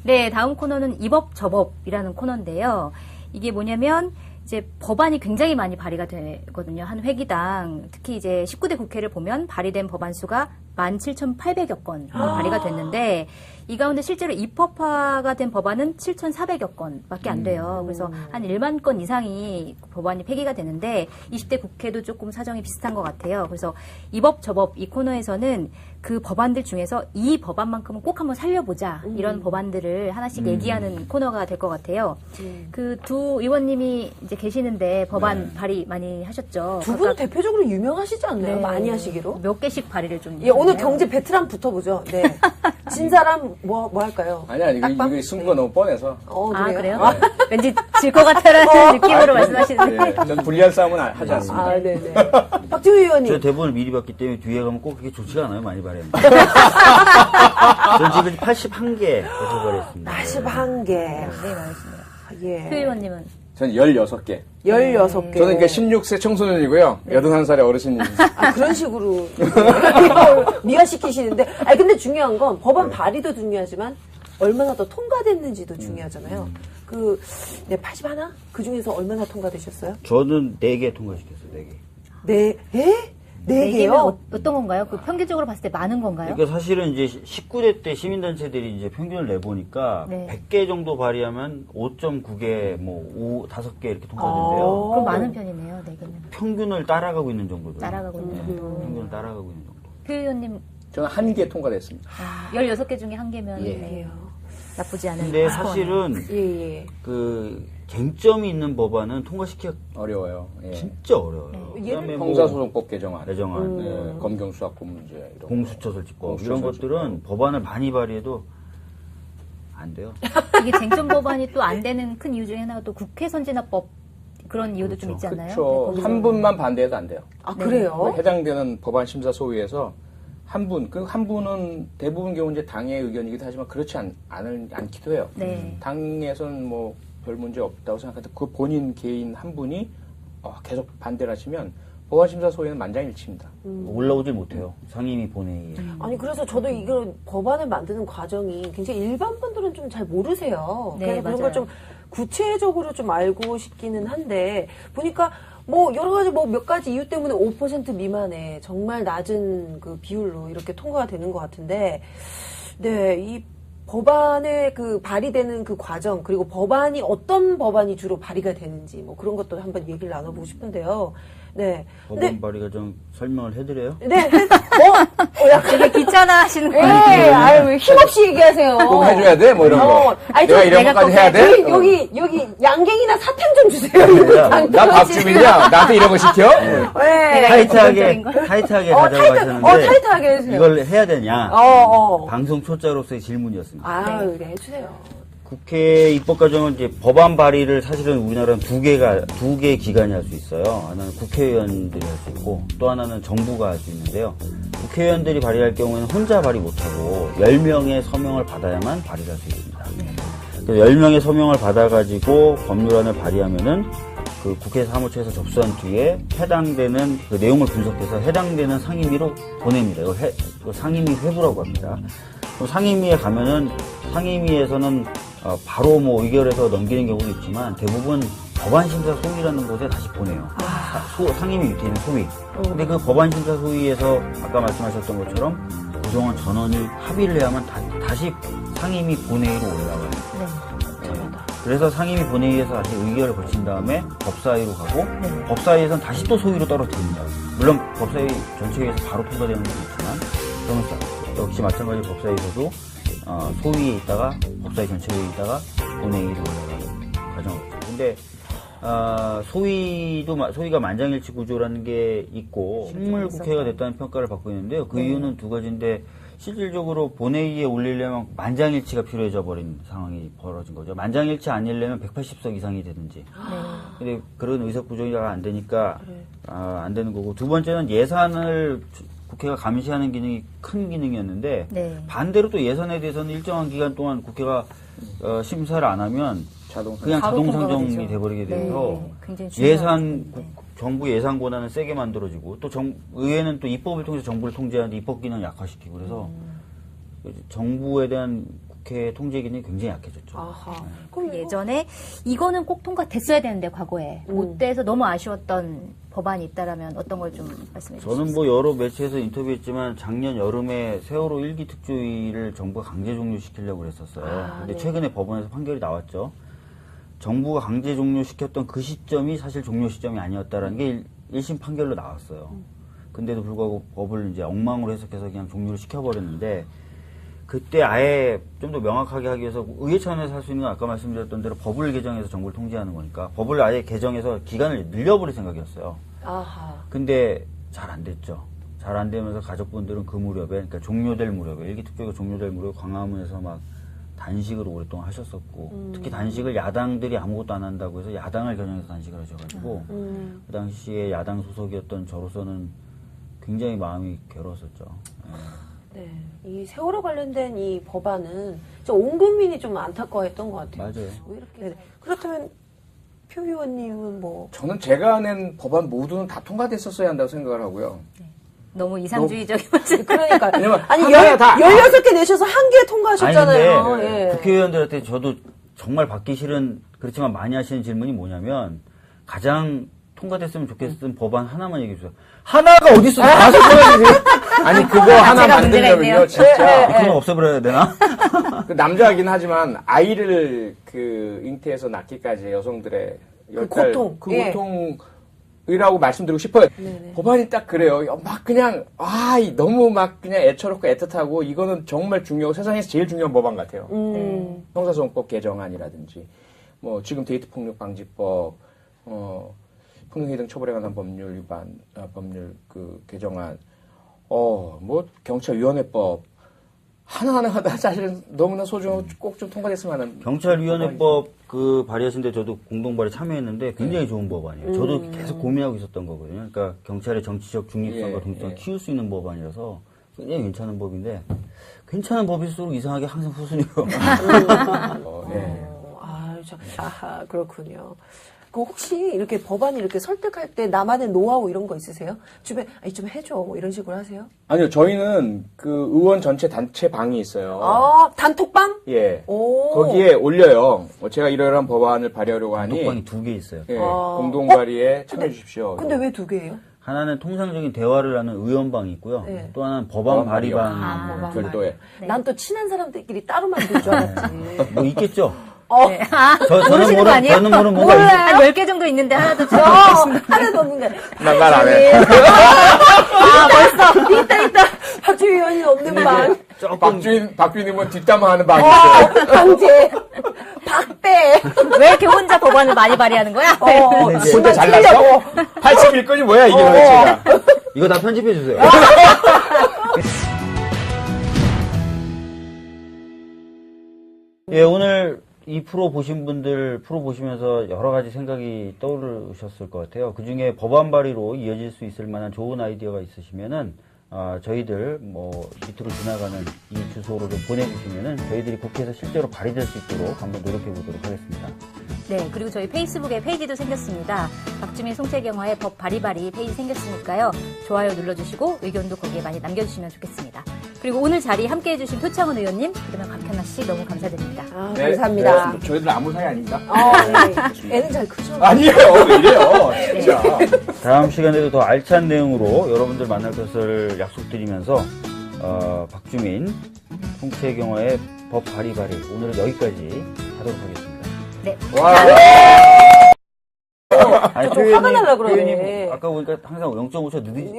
네, 다음 코너는 이법 저법이라는 코너인데요. 이게 뭐냐면 이제 법안이 굉장히 많이 발의가 되거든요. 한 회기당. 특히 이제 19대 국회를 보면 발의된 법안 수가 17,800여 건 발의가 됐는데, 이 가운데 실제로 입법화가 된 법안은 7,400여 건밖에 안 돼요. 그래서 한 1만 건 이상이 법안이 폐기가 되는데 20대 국회도 조금 사정이 비슷한 것 같아요. 그래서 이법 저법 이 코너에서는 그 법안들 중에서 이 법안만큼은 꼭 한번 살려보자, 이런 법안들을 하나씩 얘기하는 코너가 될 것 같아요. 그 두 의원님이 이제 계시는데 법안 발의 많이 하셨죠. 두 분 대표적으로 유명하시지 않나요? 네. 많이 하시기로? 몇 개씩 발의를 좀. 예, 오늘 오늘 경제 베트남 붙어보죠. 네. 진 사람 뭐 할까요? 아니, 이거 승부가 너무 뻔해서. 그래요? 그래요? 왠지 질 것 같다라는 느낌으로 말씀하시는데. 네, 전 불리한 싸움은 하지 않습니다. 네네. 박지우 의원님. 저 대본을 미리 봤기 때문에 뒤에 가면 꼭 그게 좋지가 않아요. 많이 발했는데. 전 지금 81개 해서 발했습니다. 81개. 네, 많으시네요. 예. 표 의원님은 전 16개. 16개. 저는 그러니까 16세 청소년이고요. 81살의 어르신입니다. 그런 식으로 미화시키시는데. 근데 중요한 건 법안 발의도 중요하지만 얼마나 더 통과됐는지도 중요하잖아요. 81? 그 중에서 얼마나 통과되셨어요? 저는 4개 통과시켰어요. 4개. 네 네 개면 개요? 어떤 건가요? 그 평균적으로 봤을 때 많은 건가요? 그러니까 사실은 이제 19대 때 시민단체들이 이제 평균을 내보니까 네. 100개 정도 발의하면 5.9개, 5개 이렇게 통과된대요. 그럼 많은 편이네요. 네 개면. 평균을 따라가고 있는 정도죠. 따라가고 있는 정도. 평균을 따라가고 있는 정도. 표 의원님 저는 1개 통과됐습니다. 16개 중에 1개면 예. 네, 나쁘지 않은 근데 스코어네요. 사실은 예. 그 쟁점이 있는 법안은 통과시키기가 어려워요. 예. 진짜 어려워요. 그다음에 뭐 형사소송법 개정안, 개정안, 네, 검경수사권 문제, 이런 거. 공수처 설치법 공수처 이런 설치법. 것들은 법안을 많이 발의해도 안 돼요. 이게 쟁점 법안이 또 안 되는 큰 이유 중에 하나가 또 국회 선진화법 그런 이유도 좀 있지 않나요? 그렇죠. 네, 한 분만 반대해도 안 돼요. 그래요? 해당되는 법안 심사 소위에서 한 분, 그 한 분은 대부분 경우 이제 당의 의견이기도 하지만 그렇지 않기도 해요. 네. 당에서는 뭐 별 문제 없다고 생각하는데 그 본인 개인 한 분이 계속 반대를 하시면 법안 심사 소위는 만장일치입니다. 올라오질 못해요. 상임위 본회의에. 아니 그래서 저도 이걸 법안을 만드는 과정이 굉장히 일반 분들은 좀 잘 모르세요. 네, 그래서 그런 맞아요. 걸 좀 구체적으로 좀 알고 싶기는 한데 보니까 뭐 여러 가지 뭐 몇 가지 이유 때문에 5% 미만의 정말 낮은 그 비율로 이렇게 통과가 되는 것 같은데 이 법안에 그 발의되는 그 과정 그리고 법안이 어떤 법안이 주로 발의가 되는지 뭐 그런 것도 한번 얘기를 나눠보고 싶은데요. 네. 법안 발의가 좀 설명을 해드려요? 네. 되게 귀찮아 하시는 거 왜 힘없이 얘기하세요. 꼭 해줘야 돼? 뭐 이런 거. 아니, 내가 이런 내가 것까지 꼭 해야 돼? 여기 양갱이나 사탕 좀 주세요. 나 박주민이야? 나한테 이런 거 시켜? 네. 타이트하게 가져가셨는데 타이트하게 해주세요. 이걸 해야 되냐? 어. 방송 초짜로서의 질문이었습니다. 네, 해주세요. 국회 입법 과정은 이제 법안 발의를 사실은 우리나라는 두 개의 기관이 할 수 있어요. 하나는 국회의원들이 할 수 있고 또 하나는 정부가 할 수 있는데요. 국회의원들이 발의할 경우에는 혼자 발의 못하고 10명의 서명을 받아야만 발의를 할 수 있습니다. 그래서 10명의 서명을 받아가지고 법률안을 발의하면은 그 국회 사무처에서 접수한 뒤에 해당되는 그 내용을 분석해서 해당되는 상임위로 보냅니다. 이거 상임위 회부라고 합니다. 그럼 상임위에 가면은 상임위에서는 바로 뭐 의결해서 넘기는 경우도 있지만 대부분 법안심사 소위라는 곳에 다시 보내요. 상임위 밑에 있는 소위. 근데 그 법안심사 소위에서 아까 말씀하셨던 것처럼 구성원 전원이 합의를 해야만 다시 상임위 본회의로 올라가요. 그래서 상임위 본회의에서 다시 의결을 거친 다음에 법사위로 가고 법사위에서는 다시 또 소위로 떨어뜨립니다. 물론 법사위 전체회의에서 바로 통과되는 것도 있지만 그러면 역시 마찬가지로 법사위에서도 소위에 있다가 법사위 전체회의에 있다가 본회의로 올라가는 과정을 거죠. 근데 소위가 만장일치 구조라는 게 있고 식물 국회가 됐다는 평가를 받고 있는데요. 그 이유는 두 가지인데 실질적으로 본회의에 올리려면 만장일치가 필요해져 버린 상황이 벌어진 거죠. 만장일치 아니려면 180석 이상이 되든지. 근데 그런 의석 구조가 안 되니까 안 되는 거고. 두 번째는 예산을 국회가 감시하는 기능이 큰 기능이었는데 반대로 또 예산에 대해서는 일정한 기간 동안 국회가 심사를 안 하면 그냥 자동 상정이 돼버리게 돼서 정부 예산 권한을 세게 만들어지고 또 의회는 또 입법을 통해서 정부를 통제하는데 입법 기능 약화시키고 그래서 정부에 대한 국회 통제 기능이 굉장히 약해졌죠. 그럼 예전에 이거는 꼭 통과됐어야 되는데 과거에 못 돼서 너무 아쉬웠던 법안이 있다라면 어떤 걸 좀 말씀해 주시죠? 저는 뭐 여러 매체에서 인터뷰했지만 작년 여름에 세월호 1기 특조위를 정부가 강제 종료시키려고 그랬었어요. 근데 최근에 법원에서 판결이 나왔죠. 정부가 강제 종료시켰던 그 시점이 사실 종료 시점이 아니었다라는 게 1심 판결로 나왔어요. 근데도 불구하고 법을 이제 엉망으로 해석해서 그냥 종료를 시켜버렸는데 그때 아예 좀 더 명확하게 하기 위해서 의회 차원에서 할 수 있는 건 아까 말씀드렸던 대로 법을 개정해서 정부를 통제하는 거니까 법을 아예 개정해서 기간을 늘려버릴 생각이었어요. 근데 잘 안 됐죠. 잘 안 되면서 가족분들은 그 무렵에, 그러니까 종료될 무렵에, 일기 투표가 종료될 무렵에 광화문에서 막 단식을 오랫동안 하셨었고, 특히 단식을 야당들이 아무것도 안 한다고 해서 야당을 겨냥해서 단식을 하셔가지고, 그 당시에 야당 소속이었던 저로서는 굉장히 마음이 괴로웠었죠. 네. 이 세월호 관련된 이 법안은 진짜 온 국민이 좀 안타까워했던 것 같아요. 맞아요. 왜 이렇게? 네. 그렇다면 표 의원님은 뭐 저는 제가 낸 법안 모두는 다 통과됐었어야 한다고 생각을 하고요. 너무 이상주의적인 말씀. 그러니까 왜냐면 아니 하나가 다 16개 내셔서 한 개 아니, 통과하셨잖아요. 근데 예. 국회의원들한테 저도 정말 받기 싫은, 그렇지만 많이 하시는 질문이 뭐냐면, 가장 통과됐으면 좋겠은 법안 하나만 얘기해 주세요. 하나가 어딨어? 다섯 번이지. 아니 그거 하나 제가 문제가 만들려면요 있네요. 진짜 그건 없애버려야 되나? 그 남자이긴 하지만 아이를 그 잉태해서 낳기까지 여성들의 열 달 고통. 그 예. 고통이라고 말씀드리고 싶어요. 네네. 법안이 딱 그래요. 막 그냥 너무 막 그냥 애처롭고 애틋하고 이거는 정말 중요하고 세상에서 제일 중요한 법안 같아요. 형사소송법 개정안이라든지 뭐 지금 데이트 폭력 방지법, 폭력행 등 처벌에 관한 법률 위반 법률 그 개정안, 뭐 경찰위원회법 하나하나가 사실은 너무나 소중하고 꼭 좀 통과됐으면 하는. 경찰위원회법 그 발의하신데 저도 공동 발의 참여했는데 굉장히 좋은 법안이에요. 저도 계속 고민하고 있었던 거거든요. 그러니까 경찰의 정치적 중립성과 예, 독립성을 예. 키울 수 있는 법안이라서 굉장히 괜찮은 법인데, 괜찮은 법일수록 이상하게 항상 후순위로. 아하, 그렇군요. 그 혹시 이렇게 법안이 이렇게 설득할 때 나만의 노하우 이런 거 있으세요? 주변에 좀 해줘 뭐 이런 식으로 하세요? 아니요, 저희는 그 의원 전체 단체 방이 있어요. 아 단톡방? 예. 오. 거기에 올려요. 제가 이러이러한 법안을 발의하려고 하니. 독방이 2개 있어요. 예, 아. 공동 발의에 참여해 주십시오. 근데 왜 2개예요? 하나는 통상적인 대화를 하는 의원방이 있고요. 네. 또 하나는 법안 발의방 법안 별도에. 난 또 친한 사람들끼리 따로 만들 줄 알았지. 뭐 있겠죠. 네. 아, 저는 모르시는 거 아니에요? 저는 모르는 뭐가 있 한 10개 정도 있는데 하나도 하나도 없는데. 난 말 안 해. 아 벌써 있다. 박주희 의원이 없는 방. 박주인님은 뒷담화하는 방이 있어요. 강제. 박대. 왜 이렇게 혼자 법안을 많이 발의하는 거야? 혼자 잘났어? 81건이 뭐야, 이게 도대체가. 이거 다 편집해 주세요. 예, 오늘 이 프로 보신 분들, 프로 보시면서 여러 가지 생각이 떠오르셨을 것 같아요. 그 중에 법안 발의로 이어질 수 있을 만한 좋은 아이디어가 있으시면은, 저희들 밑으로 지나가는 이 주소로 좀 보내주시면은 저희들이 국회에서 실제로 발의될 수 있도록 한번 노력해 보도록 하겠습니다. 네, 그리고 저희 페이스북에 페이지도 생겼습니다. 박주민 송채경화의 법 발의 페이지 생겼으니까요. 좋아요 눌러주시고 의견도 거기에 많이 남겨주시면 좋겠습니다. 그리고 오늘 자리 함께해 주신 표창원 의원님, 그다음에 박현아 씨 너무 감사드립니다. 감사합니다. 네, 저희들 아무 사이 아닙니다. 애는 잘 크죠? 아니에요, 왜 이래요, 진짜. 다음 시간에도 더 알찬 내용으로 여러분들 만날 것을 약속드리면서 박주민, 송채경화의 법 발의 오늘은 여기까지 하도록 하겠습니다. 네. 와. 아니, 좀 화가 날라 그러네. 표현님 아까 보니까 항상 0.5초 늦으시.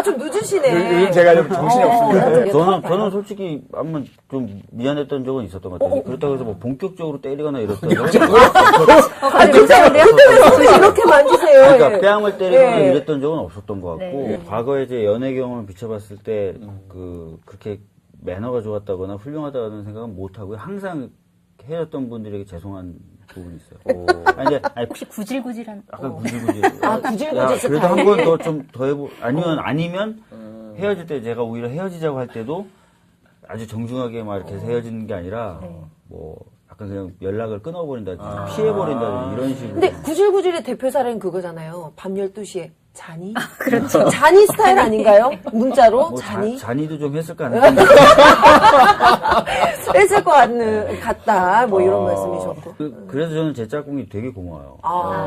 좀 늦으시네. 요즘 제가 좀 정신이 없습니다. 저는 솔직히 한번 좀 미안했던 적은 있었던 것 같아요. 그렇다고 해서 뭐 본격적으로 때리거나 이랬던 적은 괜찮은데요? 이렇게 만지세요. 그러니까 뺨을 때리거나 예. 이랬던 적은 없었던 것 같고, 네. 과거에 제 연애 경험을 비춰봤을 때 그렇게 매너가 좋았다거나 훌륭하다는 생각은 못 하고요. 항상 헤어졌던 분들에게 죄송한 부분이 있어요. 아니, 혹시 구질구질한? 아까 구질구질. 구질구질 야, 그래도 스타일. 한 번 더 좀 더 해보. 아니면 헤어질 때 제가 오히려 헤어지자고 할 때도 아주 정중하게 막 이렇게 해서 헤어지는 게 아니라 뭐 약간 그냥 연락을 끊어버린다든지 피해버린다든지 이런 식으로. 근데 구질구질의 대표 사례는 그거잖아요. 밤 12시에. 잔이? 그렇죠. 잔이 스타일 아닌가요? 문자로? 뭐 잔이? 잔이도 좀 했을 거 아니에요. 했을 것 같다. 뭐 이런 말씀이셨고. 그래서 저는 제 짝꿍이 되게 고마워요.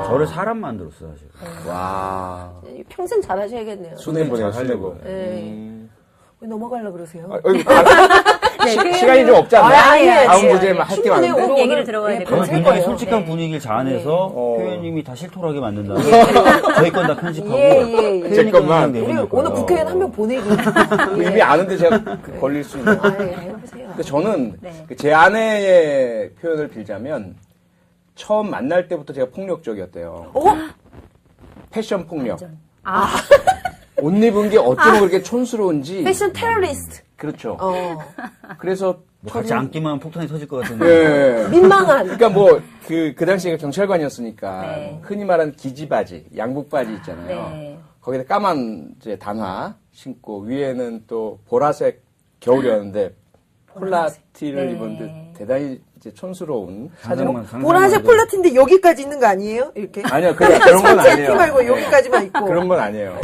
저를 사람 만들었어, 사실. 와. 평생 잘하셔야겠네요. 순애보내요, 순애보. 네. 왜 넘어가려고 그러세요? 시간이 좀 없지 않나요? 아니, 다음 주제만 할 게 많은데. 꼭 얘기를 들어봐야 될 것 저는 같아요. 굉장히 솔직한 분위기를 자아내서 네. 표현님이 다 실토하게 만든다. 저희 건 다 편집하고. 예. 제 것만. 우리 오늘 국회의원 한 명 보내기. 이미 아는데 제가 걸릴 수 있는. 해보세요. 근데 저는 네. 제 아내의 표현을 빌자면 처음 만날 때부터 제가 폭력적이었대요. 패션 폭력. 옷 입은 게 어쩌면 그렇게 촌스러운지. 패션 테러리스트. 그렇죠. 그래서 뭐 같이 처음에- 앉기만 폭탄이 터질 것 같은데. 예. 민망한. 그러니까 뭐 그 당시에 경찰관이었으니까 네. 흔히 말하는 기지바지, 양복바지 있잖아요. 네. 거기다 까만 이제 단화 신고 위에는 또 보라색 겨울이었는데 폴라티를 네. 입었는데 대단히 이제 촌스러운 상상만 보라색 해도 폴라티인데 여기까지 있는 거 아니에요? 이렇게. 아니요 그런 건 상체 아니에요. 티 말고 네. 여기까지만 있고. 그런 건 아니에요.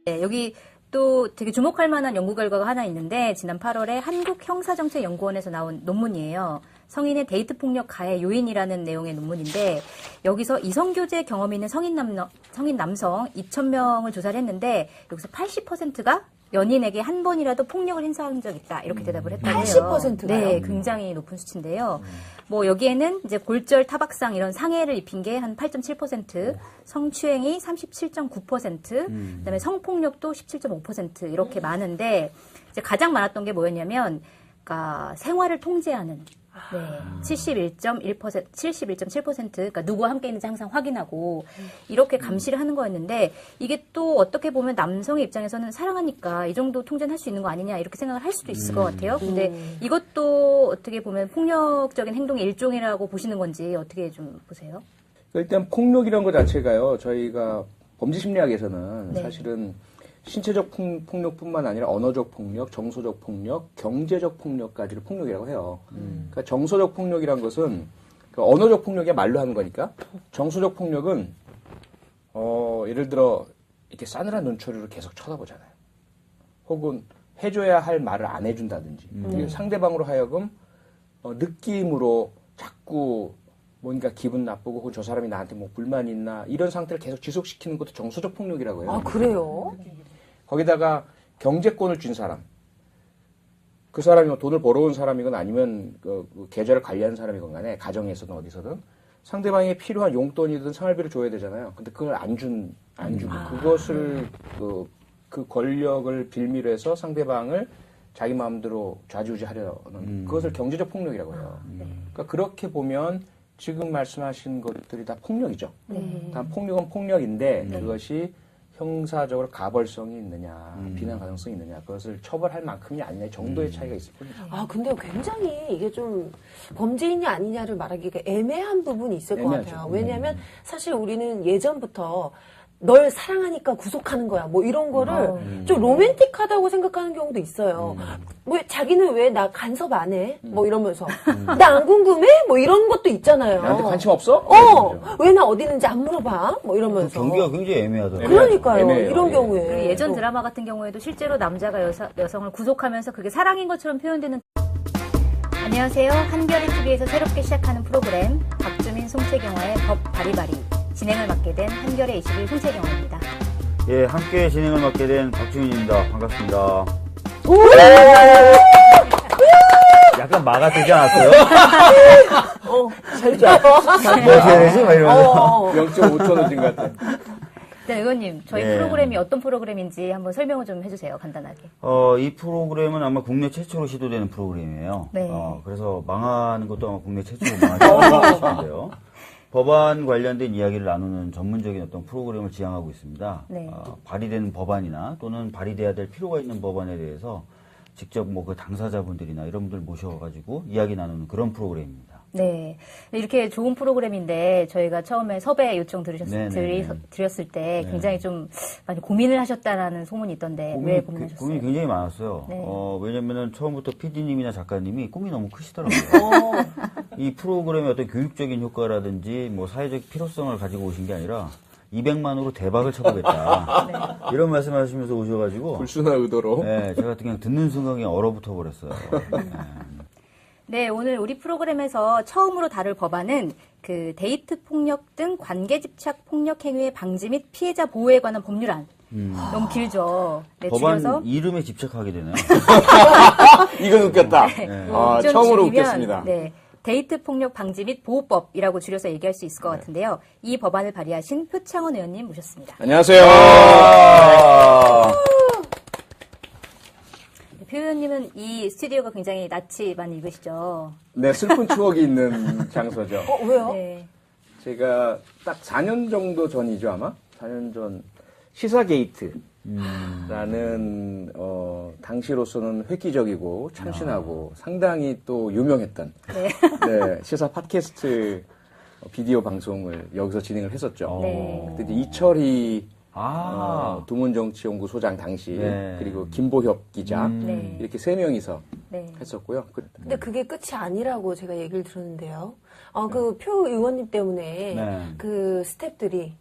네, 여기 또 되게 주목할 만한 연구 결과가 하나 있는데 지난 8월에 한국형사정책연구원에서 나온 논문이에요. 성인의 데이트 폭력 가해 요인이라는 내용의 논문인데 여기서 이성교제 경험이 있는 성인 남성 2,000명을 조사를 했는데 여기서 80%가 연인에게 한 번이라도 폭력을 행사한 적 있다 이렇게 대답을 했다고 해요. 80% 가요? 네, 굉장히 높은 수치인데요. 뭐 여기에는 이제 골절, 타박상 이런 상해를 입힌 게 한 8.7%, 성추행이 37.9%, 그다음에 성폭력도 17.5% 이렇게 많은데 이제 가장 많았던 게 뭐였냐면, 그러니까 생활을 통제하는. 네, 71.7%, 그러니까 누구와 함께 있는지 항상 확인하고 이렇게 감시를 하는 거였는데 이게 또 어떻게 보면 남성의 입장에서는 사랑하니까 이 정도 통제는 할 수 있는 거 아니냐 이렇게 생각을 할 수도 있을 것 같아요. 근데 이것도 어떻게 보면 폭력적인 행동의 일종이라고 보시는 건지 어떻게 좀 보세요? 일단 폭력이란 것 자체가요. 저희가 범죄심리학에서는 네. 사실은 신체적 폭력뿐만 아니라 언어적 폭력, 정서적 폭력, 경제적 폭력까지를 폭력이라고 해요. 그러니까 정서적 폭력이란 것은 그 언어적 폭력이 말로 하는 거니까 정서적 폭력은 예를 들어 이렇게 싸늘한 눈초리로 계속 쳐다보잖아요. 혹은 해줘야 할 말을 안 해준다든지 이게 상대방으로 하여금 느낌으로 자꾸 뭔가 기분 나쁘고 혹은 저 사람이 나한테 뭐 불만이 있나 이런 상태를 계속 지속시키는 것도 정서적 폭력이라고 해요. 아, 그래요? 거기다가 경제권을 쥔 사람, 그 사람이 뭐 돈을 벌어온 사람이건 아니면 그 계좌를 관리하는 사람이건 간에 가정에서든 어디서든 상대방이 필요한 용돈이든 생활비를 줘야 되잖아요. 근데 그걸 안 주고 그것을 그 권력을 빌미로 해서 상대방을 자기 마음대로 좌지우지하려는 그것을 경제적 폭력이라고 해요. 그러니까 그렇게 보면 지금 말씀하신 것들이 다 폭력이죠. 단 폭력은 폭력인데 그것이 형사적으로 가벌성이 있느냐, 비난 가능성이 있느냐, 그것을 처벌할 만큼이 아니냐 정도의 차이가 있을 뿐이죠. 아, 근데 굉장히 이게 좀 범죄인이 아니냐를 말하기가 애매한 부분이 있을 것 애매하죠. 같아요. 왜냐하면 사실 우리는 예전부터 널 사랑하니까 구속하는 거야. 뭐 이런 거를 좀 로맨틱하다고 생각하는 경우도 있어요. 뭐 자기는 왜 나 간섭 안 해? 뭐 이러면서 나 안 궁금해? 뭐 이런 것도 있잖아요. 나한테 관심 없어? 왜 나 어디 있는지 안 물어봐? 뭐 이러면서. 경기가 굉장히 애매하더라고요. 그러니까요. 애매해요. 이런 예. 경우에. 그리고 예전 드라마 같은 경우에도 실제로 남자가 여성을 구속하면서 그게 사랑인 것처럼 표현되는. 안녕하세요. 한겨레 TV에서 새롭게 시작하는 프로그램 박주민 송채경화의 법 바리바리 진행을 맡게 된 한겨레 21 송채경화입니다. 예, 함께 진행을 맡게 된 박주민입니다. 반갑습니다. 약간 마가 되지 않았어요? 살짝 뭐 해야 되지? 막 이러면서. 0.5초 늦은 것 같아요. 네, 의원님, 저희 예. 프로그램이 어떤 프로그램인지 한번 설명을 좀 해주세요, 간단하게. 이 프로그램은 아마 국내 최초로 시도되는 프로그램이에요. 네. 그래서 망하는 것도 아마 국내 최초로 망하지 싶은데요. 법안 관련된 이야기를 나누는 전문적인 어떤 프로그램을 지향하고 있습니다. 네. 발의되는 법안이나 또는 발의돼야 될 필요가 있는 법안에 대해서 직접 뭐 그 당사자분들이나 이런 분들 모셔가지고 이야기 나누는 그런 프로그램입니다. 네. 이렇게 좋은 프로그램인데 저희가 처음에 섭외 요청 네네네. 드렸을 때 굉장히 좀 많이 고민을 하셨다라는 소문이 있던데 왜 고민하셨어요? 고민이 굉장히 많았어요. 네. 왜냐면은 처음부터 PD님이나 작가님이 꿈이 너무 크시더라고요. 이 프로그램의 어떤 교육적인 효과라든지 뭐 사회적 필요성을 가지고 오신 게 아니라 200만으로 대박을 쳐보겠다. 이런 말씀하시면서 오셔가지고 불순한 의도로. 네, 제가 그냥 듣는 순간 그냥 얼어붙어 버렸어요. 네, 오늘 우리 프로그램에서 처음으로 다룰 법안은 그 데이트 폭력 등 관계 집착 폭력 행위의 방지 및 피해자 보호에 관한 법률안. 너무 길죠. 네, 법안 줄여서 이름에 집착하게 되네요. 이건 웃겼다. 좀 처음으로 줄이면, 웃겼습니다. 네. 데이트 폭력 방지 및 보호법이라고 줄여서 얘기할 수 있을 것 같은데요. 이 법안을 발의하신 표창원 의원님 모셨습니다. 안녕하세요. 표 의원님은 이 스튜디오가 굉장히 낯이 많이 익으시죠? 네, 슬픈 추억이 있는 장소죠. 왜요? 네. 제가 딱 4년 정도 전이죠, 아마? 4년 전 시사게이트라는 당시로서는 획기적이고 참신하고 상당히 또 유명했던 네, 시사 팟캐스트 비디오 방송을 여기서 진행을 했었죠. 네. 그때 이제 이철희 두문정치연구소장 당시 네. 그리고 김보협 기자 네. 이렇게 세 명이서 네. 했었고요. 근데 그게 끝이 아니라고 제가 얘기를 들었는데요. 그 표 의원님 때문에 네. 그 스태프들이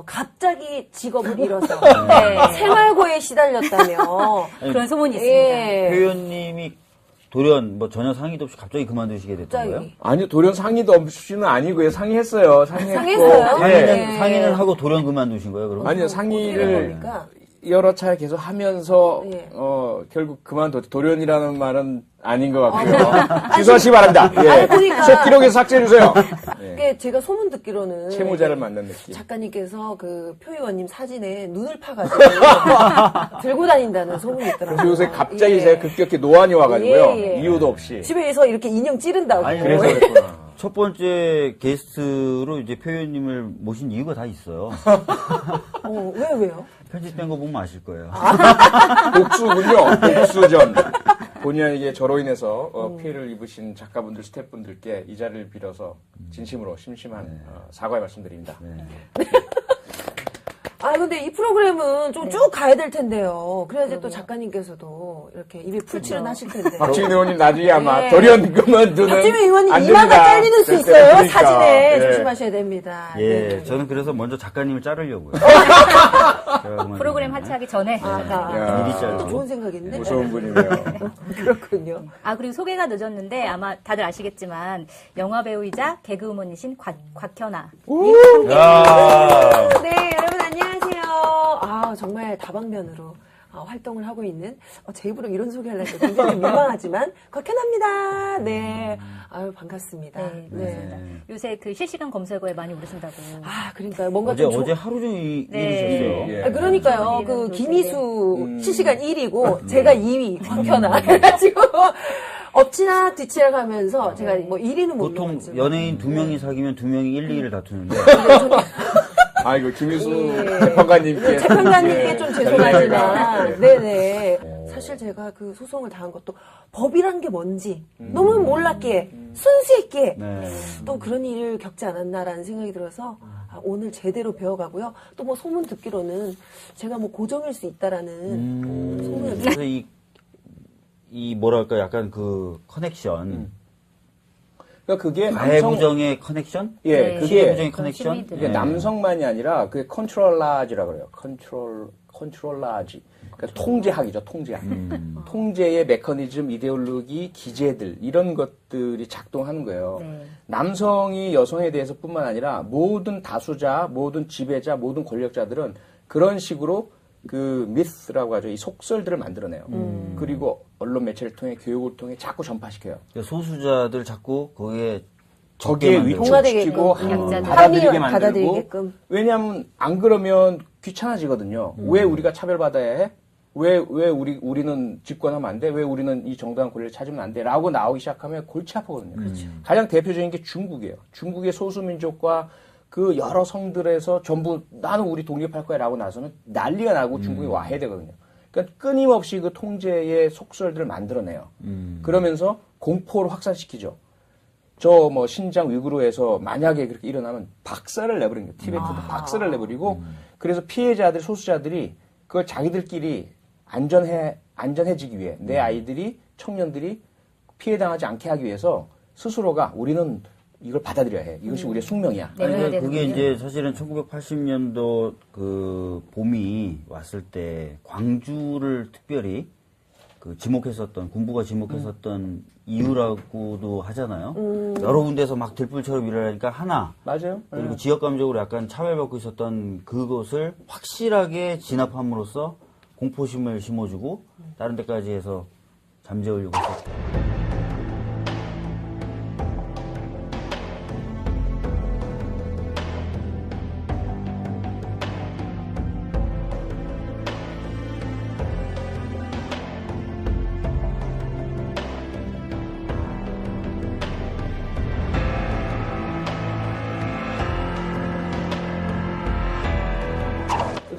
갑자기 직업을 잃어서 네, 생활고에 시달렸다며. 그런 소문이 있습니다. 예. 표 의원님이 돌연 뭐 전혀 상의도 없이 갑자기 그만두시게 됐던 거예요? 갑자기. 아니요, 돌연 상의도 없이는 아니고요. 상의했어요. 상의했고. 상의했어요? 예. 네. 상의는 하고 돌연 그만두신 거예요, 그럼? 아니요, 어떻게 상의를 된 겁니까? 여러 차례 계속 하면서 예. 결국 돌연이라는 말은 아닌 것 같고요. 취소하시기 바랍니다. 예. 아니, 보니까- 수업 기록에서 삭제해 주세요. 예. 그게 제가 소문 듣기로는 채무자를 만난 느낌. 작가님께서 그 표 의원님 사진에 눈을 파가지고 들고 다닌다는 소문이 있더라고요. 그래서 요새 갑자기 예. 제가 급격히 노안이 와가지고요. 예, 예. 이유도 없이. 집에서 이렇게 인형 찌른다고. 아니, 그래서 그랬구나. 첫 번째 게스트로 이제 표 의원님을 모신 이유가 다 있어요. 왜요? 편집된 거 보면 아실 거예요. 복수군요. 복수전. 본의아니게 저로 인해서 피해를 입으신 작가분들, 스태프분들께 이 자리를 빌어서 진심으로 심심한 사과의 말씀드립니다. 근데 이 프로그램은 좀 쭉 가야 될 텐데요. 그래야지 또 작가님께서도 이렇게 입에 풀칠은 하실 텐데. 박지민 의원님 나중에 아마 예. 돌연 그만두는. 박지민 의원님 안 이마가 됩니다. 잘리는 수 절대. 있어요. 그러니까. 사진에 예. 조심하셔야 됩니다. 예, 네. 저는 그래서 먼저 작가님을 자르려고요. 제가 그만 프로그램 하차하기 전에. 야. 미리 또 자르고. 좋은 생각인데. 무서운 분이네요. 그렇군요. 그리고 소개가 늦었는데 아마 다들 아시겠지만 영화 배우이자 개그우먼이신 곽현아. 야. 네, 여러분 안녕하세요. 정말 다방면으로 활동을 하고 있는 제 입으로 이런 소개하려니까 굉장히 민망하지만 곽현아입니다. 네, 반갑습니다. 네, 네. 요새 그 실시간 검색어에 많이 오르신다고. 그러니까요. 뭔가 어제, 좀 어제 하루 종일 네. 일이셨어요. 예. 그러니까요. 그 요새 김희수 실시간 1위고 제가 2위 곽현아. 그래가지고 엎치나 뒤치락 하면서 제가 뭐 1위는 못 보통 넘었지만. 연예인 2명이 사귀면 2명이 1, 2위를 다투는데 이거 김일수 예. 재판관님께. 재판관님께 좀 죄송하지만, 예. 네네. 사실 제가 그 소송을 당한 것도 법이란 게 뭔지 너무 몰랐기에, 순수했기에, 네. 또 그런 일을 겪지 않았나라는 생각이 들어서, 오늘 제대로 배워가고요. 또 뭐 소문 듣기로는 제가 뭐 고정일 수 있다라는 소문을 그래서 이 뭐랄까 약간 그 커넥션 그러니까 그게 가해부정의 커넥션? 예, 네. 그게 피해부정의 커넥션? 시민들. 이게 네. 남성만이 아니라 그게 컨트롤라지라고 그래요. 컨트롤라지. 그러니까 통제학이죠, 통제학. 통제의 메커니즘, 이데올로기, 기제들 이런 것들이 작동하는 거예요. 네. 남성이 여성에 대해서뿐만 아니라 모든 다수자, 모든 지배자, 모든 권력자들은 그런 식으로 그 미스라고 하죠. 이 속설들을 만들어내요. 그리고 언론 매체를 통해 교육을 통해 자꾸 전파시켜요. 그러니까 소수자들 자꾸 거기에 거기에 적게 위축시키고 약자들. 받아들이게 만들고. 받아들이게끔. 왜냐하면 안 그러면 귀찮아지거든요. 왜 우리가 차별받아야 해? 왜 우리는 집권하면 안 돼? 왜 우리는 이 정당한 권리를 찾으면 안 돼? 라고 나오기 시작하면 골치 아프거든요. 가장 대표적인 게 중국이에요. 중국의 소수민족과 그 여러 성들에서 전부 나는 우리 독립할 거야 라고 나서면 난리가 나고 중국이 와야 되거든요. 그러니까 끊임없이 그 통제의 속설들을 만들어내요. 그러면서 공포를 확산시키죠. 저 뭐 신장 위구르에서 만약에 그렇게 일어나면 박살을 내버린 거예요. 티베트도 박살을 내버리고 그래서 피해자들, 소수자들이 그걸 자기들끼리 안전해지기 위해 내 아이들이, 청년들이 피해당하지 않게 하기 위해서 스스로가 우리는 이걸 받아들여야 해. 이것이 우리의 숙명이야. 네, 아니, 네, 그게 네. 이제 사실은 1980년도 그 봄이 왔을 때 광주를 특별히 그 지목했었던, 군부가 지목했었던 이유라고도 하잖아요. 여러 군데서 막 들불처럼 일어나니까 하나. 맞아요. 그리고 지역감적으로 약간 차별받고 있었던 그것을 확실하게 진압함으로써 공포심을 심어주고 다른 데까지 해서 잠재우려고 했었죠.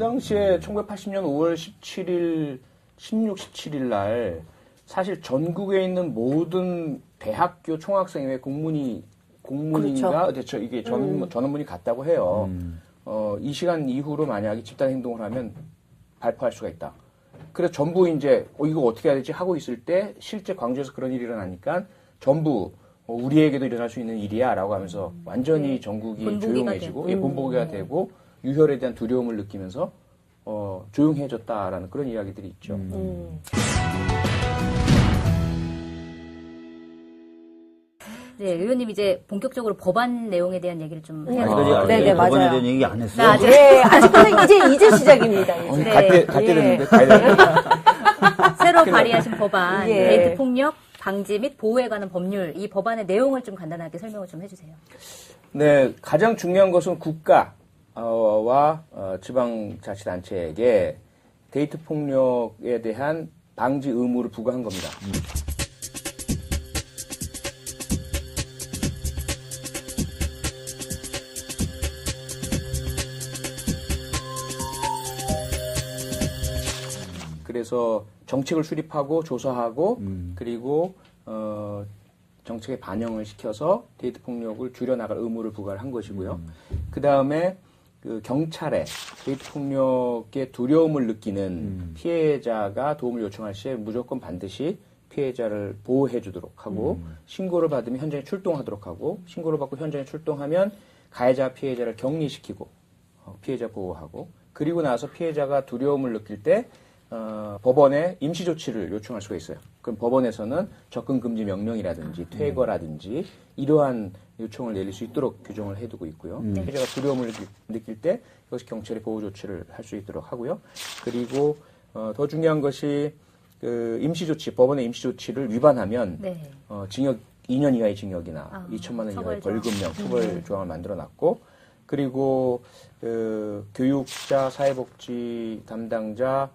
당시에 1980년 5월 17일, 16, 17일 날 사실 전국에 있는 모든 대학교 총학생회 공문인가 대체 이게 전원문이 갔다고 해요. 이 시간 이후로 만약에 집단 행동을 하면 발표할 수가 있다. 그래서 전부 이제 이거 어떻게 해야 되지 하고 있을 때 실제 광주에서 그런 일이 일어나니까 전부 우리에게도 일어날 수 있는 일이야라고 하면서 완전히 전국이 조용해지고 본보기가 되고 유혈에 대한 두려움을 느끼면서 조용해졌다라는 그런 이야기들이 있죠. 네, 의원님 이제 본격적으로 법안 내용에 대한 얘기를 좀 해야 될것 아직까지 같아요. 네네, 법안에 맞아요. 대한 얘기 안 나 했어요. 아직 네, 아직까지 이제 시작입니다. 이제. 갈 때 됐는데 가야 되는데. 새로 발의하신 법안, 예. 데이트 폭력 방지 및 보호에 관한 법률, 이 법안의 내용을 좀 간단하게 설명을 좀 해주세요. 네, 가장 중요한 것은 국가와 지방자치단체에게 데이트 폭력에 대한 방지 의무를 부과한 겁니다. 그래서 정책을 수립하고 조사하고 그리고 정책에 반영을 시켜서 데이트 폭력을 줄여나갈 의무를 부과를 한 것이고요. 그 다음에 그 경찰에 데이트 폭력의 두려움을 느끼는 피해자가 도움을 요청할 시에 무조건 반드시 피해자를 보호해 주도록 하고 신고를 받으면 현장에 출동하도록 하고 신고를 받고 현장에 출동하면 가해자 피해자를 격리시키고 피해자 보호하고 그리고 나서 피해자가 두려움을 느낄 때 법원에 임시 조치를 요청할 수가 있어요. 그럼 법원에서는 접근 금지 명령이라든지 퇴거라든지 이러한 요청을 내릴 수 있도록 규정을 해두고 있고요. 피해자가 두려움을 느낄 때 이것이 경찰이 보호 조치를 할 수 있도록 하고요. 그리고 더 중요한 것이 그 임시 조치, 법원의 임시 조치를 위반하면 네. 징역 2년 이하의 징역이나 2천만 원 이하의 벌금형 처벌 조항을 만들어놨고 그리고 교육자, 사회복지 담당자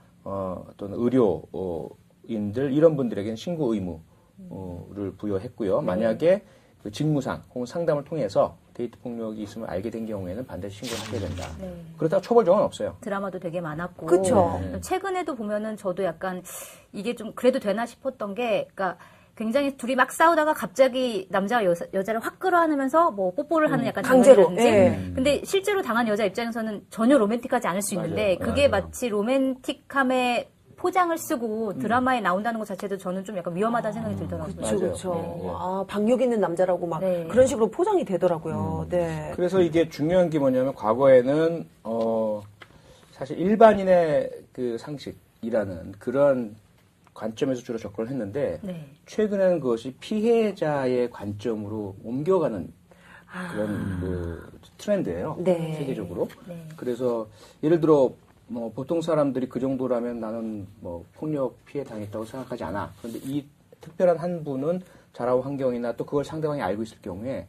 또는 의료인들 이런 분들에게는 신고 의무를 부여했고요. 만약에 그 직무상 혹은 상담을 통해서 데이트 폭력이 있음을 알게 된 경우에는 반드시 신고를 하셔야 된다. 네. 그렇다고 처벌 조항은 없어요. 드라마도 되게 많았고. 그쵸. 최근에도 보면은 저도 약간 이게 좀 그래도 되나 싶었던 게, 그러니까 굉장히 둘이 막 싸우다가 갑자기 남자가 여자를 확 끌어안으면서 뭐 뽀뽀를 하는 약간 강제로, 장면이라든지. 예. 근데 실제로 당한 여자 입장에서는 전혀 로맨틱하지 않을 수 있는데 그게 마치 로맨틱함의 포장을 쓰고 드라마에 나온다는 것 자체도 저는 좀 약간 위험하다는 생각이 들더라고요. 맞아요. 그렇죠. 네. 아, 박력 있는 남자라고 막 네. 그런 식으로 포장이 되더라고요. 네. 그래서 이게 중요한 게 뭐냐면 과거에는 사실 일반인의 그 상식이라는 그런 관점에서 주로 접근을 했는데 네. 최근에는 그것이 피해자의 관점으로 옮겨가는 그런 그 트렌드예요. 네. 세계적으로. 네. 그래서 예를 들어 뭐 보통 사람들이 그 정도라면 나는 뭐 폭력 피해 당했다고 생각하지 않아. 그런데 이 특별한 한 분은 자라온 환경이나 또 그걸 상대방이 알고 있을 경우에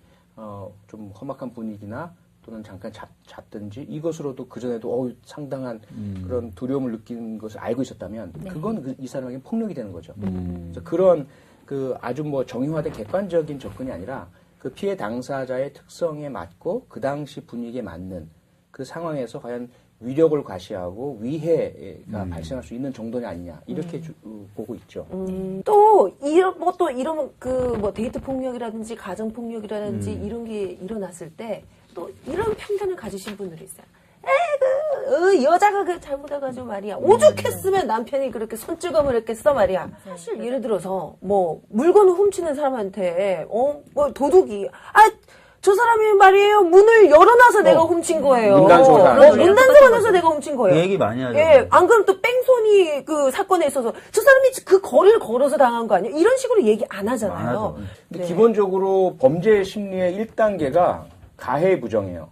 좀 험악한 분위기나 또는 잠깐 잡든지 이것으로도 그전에도 상당한 그런 두려움을 느끼는 것을 알고 있었다면 그건 이 사람에게 폭력이 되는 거죠. 그래서 그런 그 아주 뭐 정형화된 객관적인 접근이 아니라 그 피해 당사자의 특성에 맞고 그 당시 분위기에 맞는 그 상황에서 과연 위력을 과시하고 위해가 발생할 수 있는 정도냐 아니냐 이렇게 보고 있죠. 또 이런 그 뭐 데이트 폭력이라든지 가정 폭력이라든지 이런 게 일어났을 때 또 이런 편견을 가지신 분들이 있어요. 여자가 그 잘못해가지고 말이야. 오죽했으면 남편이 그렇게 손찌검을 했겠어 말이야. 사실 예를 들어서 뭐 물건을 훔치는 사람한테 뭐 도둑이 저 사람이 말이에요. 문을 열어놔서 내가 훔친 거예요. 문단속을 문단속을 해서 내가 훔친 거예요. 그 얘기 많이 하죠. 예, 안 그러면 또 뺑소니 그 사건에 있어서 저 사람이 그 거리를 걸어서 당한 거 아니에요? 이런 식으로 얘기 안 하잖아요. 많아죠. 근데 네. 기본적으로 범죄 심리의 1단계가 가해 부정이에요.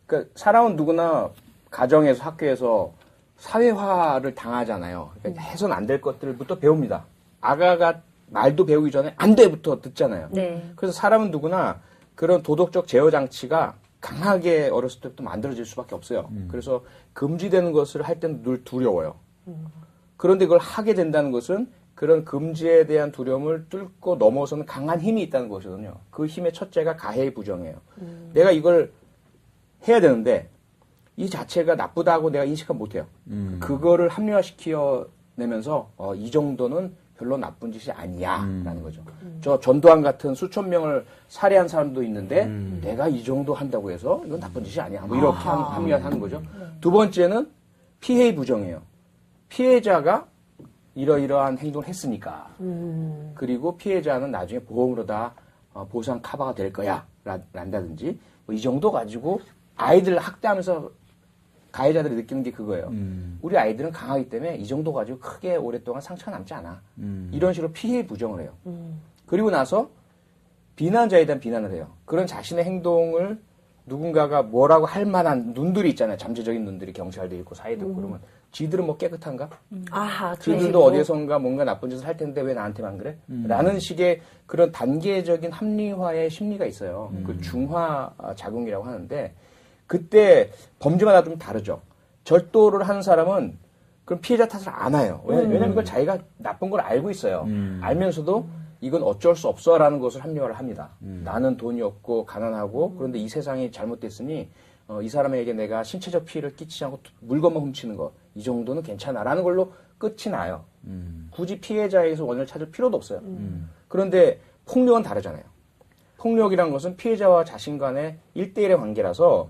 그러니까 사람은 누구나 가정에서 학교에서 사회화를 당하잖아요. 그러니까 해서는 안 될 것들부터 배웁니다. 아가가 말도 배우기 전에 안 돼부터 듣잖아요. 네. 그래서 사람은 누구나 그런 도덕적 제어 장치가 강하게 어렸을 때부터 만들어질 수밖에 없어요. 그래서 금지되는 것을 할 때는 늘 두려워요. 그런데 그걸 하게 된다는 것은 그런 금지에 대한 두려움을 뚫고 넘어서는 강한 힘이 있다는 것이거든요. 그 힘의 첫째가 가해 부정이에요. 내가 이걸 해야 되는데 이 자체가 나쁘다고 내가 인식은 못해요. 그거를 합리화시켜내면서 이 정도는 별로 나쁜 짓이 아니야라는 거죠. 저 전두환 같은 수천 명을 살해한 사람도 있는데 내가 이 정도 한다고 해서 이건 나쁜 짓이 아니야. 뭐 이렇게 합리화하는 거죠. 두 번째는 피해의 부정이에요. 피해자가 이러이러한 행동을 했으니까. 그리고 피해자는 나중에 보험으로 다 보상 커버가 될 거야. 란다든지. 뭐 이 정도 가지고 아이들을 학대하면서 가해자들이 느끼는 게 그거예요. 우리 아이들은 강하기 때문에 이 정도 가지고 크게 오랫동안 상처가 남지 않아. 이런 식으로 피해 부정을 해요. 그리고 나서 비난자에 대한 비난을 해요. 그런 자신의 행동을 누군가가 뭐라고 할 만한 눈들이 있잖아요. 잠재적인 눈들이 경찰도 있고 사회도 있고 그러면 지들은 뭐 깨끗한가? 아하, 지들도 어디선가 뭔가 나쁜 짓을 할 텐데 왜 나한테만 그래? 라는 식의 그런 단계적인 합리화의 심리가 있어요. 그 중화 작용이라고 하는데 그때 범죄마다 좀 다르죠. 절도를 하는 사람은 그럼 피해자 탓을 안 해요. 왜냐면 그걸 자기가 나쁜 걸 알고 있어요. 알면서도 이건 어쩔 수 없어라는 것을 합리화를 합니다. 나는 돈이 없고 가난하고 그런데 이 세상이 잘못됐으니 이 사람에게 내가 신체적 피해를 끼치지 않고 물건만 훔치는 거 이 정도는 괜찮아라는 걸로 끝이 나요. 굳이 피해자에게서 원인을 찾을 필요도 없어요. 그런데 폭력은 다르잖아요. 폭력이란 것은 피해자와 자신 간의 1대1의 관계라서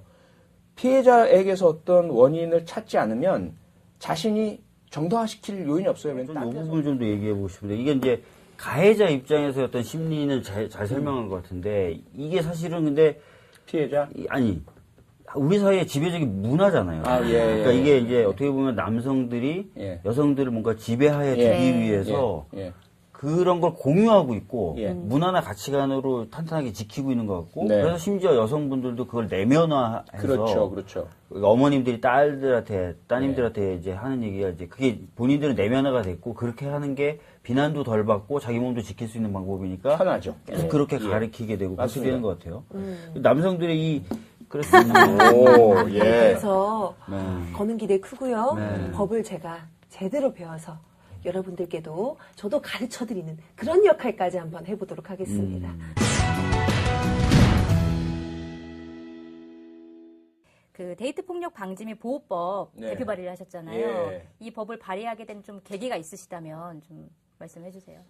피해자에게서 어떤 원인을 찾지 않으면 자신이 정당화시킬 요인이 없어요. 이 부분 좀 더 얘기해 보고 싶은데 이게 이제 가해자 입장에서 어떤 심리는 잘 설명한 것 같은데 이게 사실은 근데 피해자 아니 우리 사회의 지배적인 문화잖아요. 그러니까 이게 이제 어떻게 보면 남성들이 여성들을 뭔가 지배하에 두기 위해서 그런 걸 공유하고 있고 문화나 가치관으로 탄탄하게 지키고 있는 것 같고 그래서 심지어 여성분들도 그걸 내면화해서 그렇죠. 어머님들이 딸들한테 따님들한테 이제 하는 얘기가 이제 그게 본인들은 내면화가 됐고 그렇게 하는 게 비난도 덜 받고 자기 몸도 지킬 수 있는 방법이니까 편하죠. 계속 그렇게 가르치게 되고 그렇게 맞습니다. 되는 것 같아요. 남성들의 이 그렇습니다. 그래서 거는 기대 크고요. 법을 제가 제대로 배워서 여러분들께도 저도 가르쳐드리는 그런 역할까지 한번 해보도록 하겠습니다. 그 데이트 폭력 방지 및 보호법 대표 발의를 하셨잖아요. 이 법을 발의하게 된 좀 계기가 있으시다면 좀 말씀해 주세요.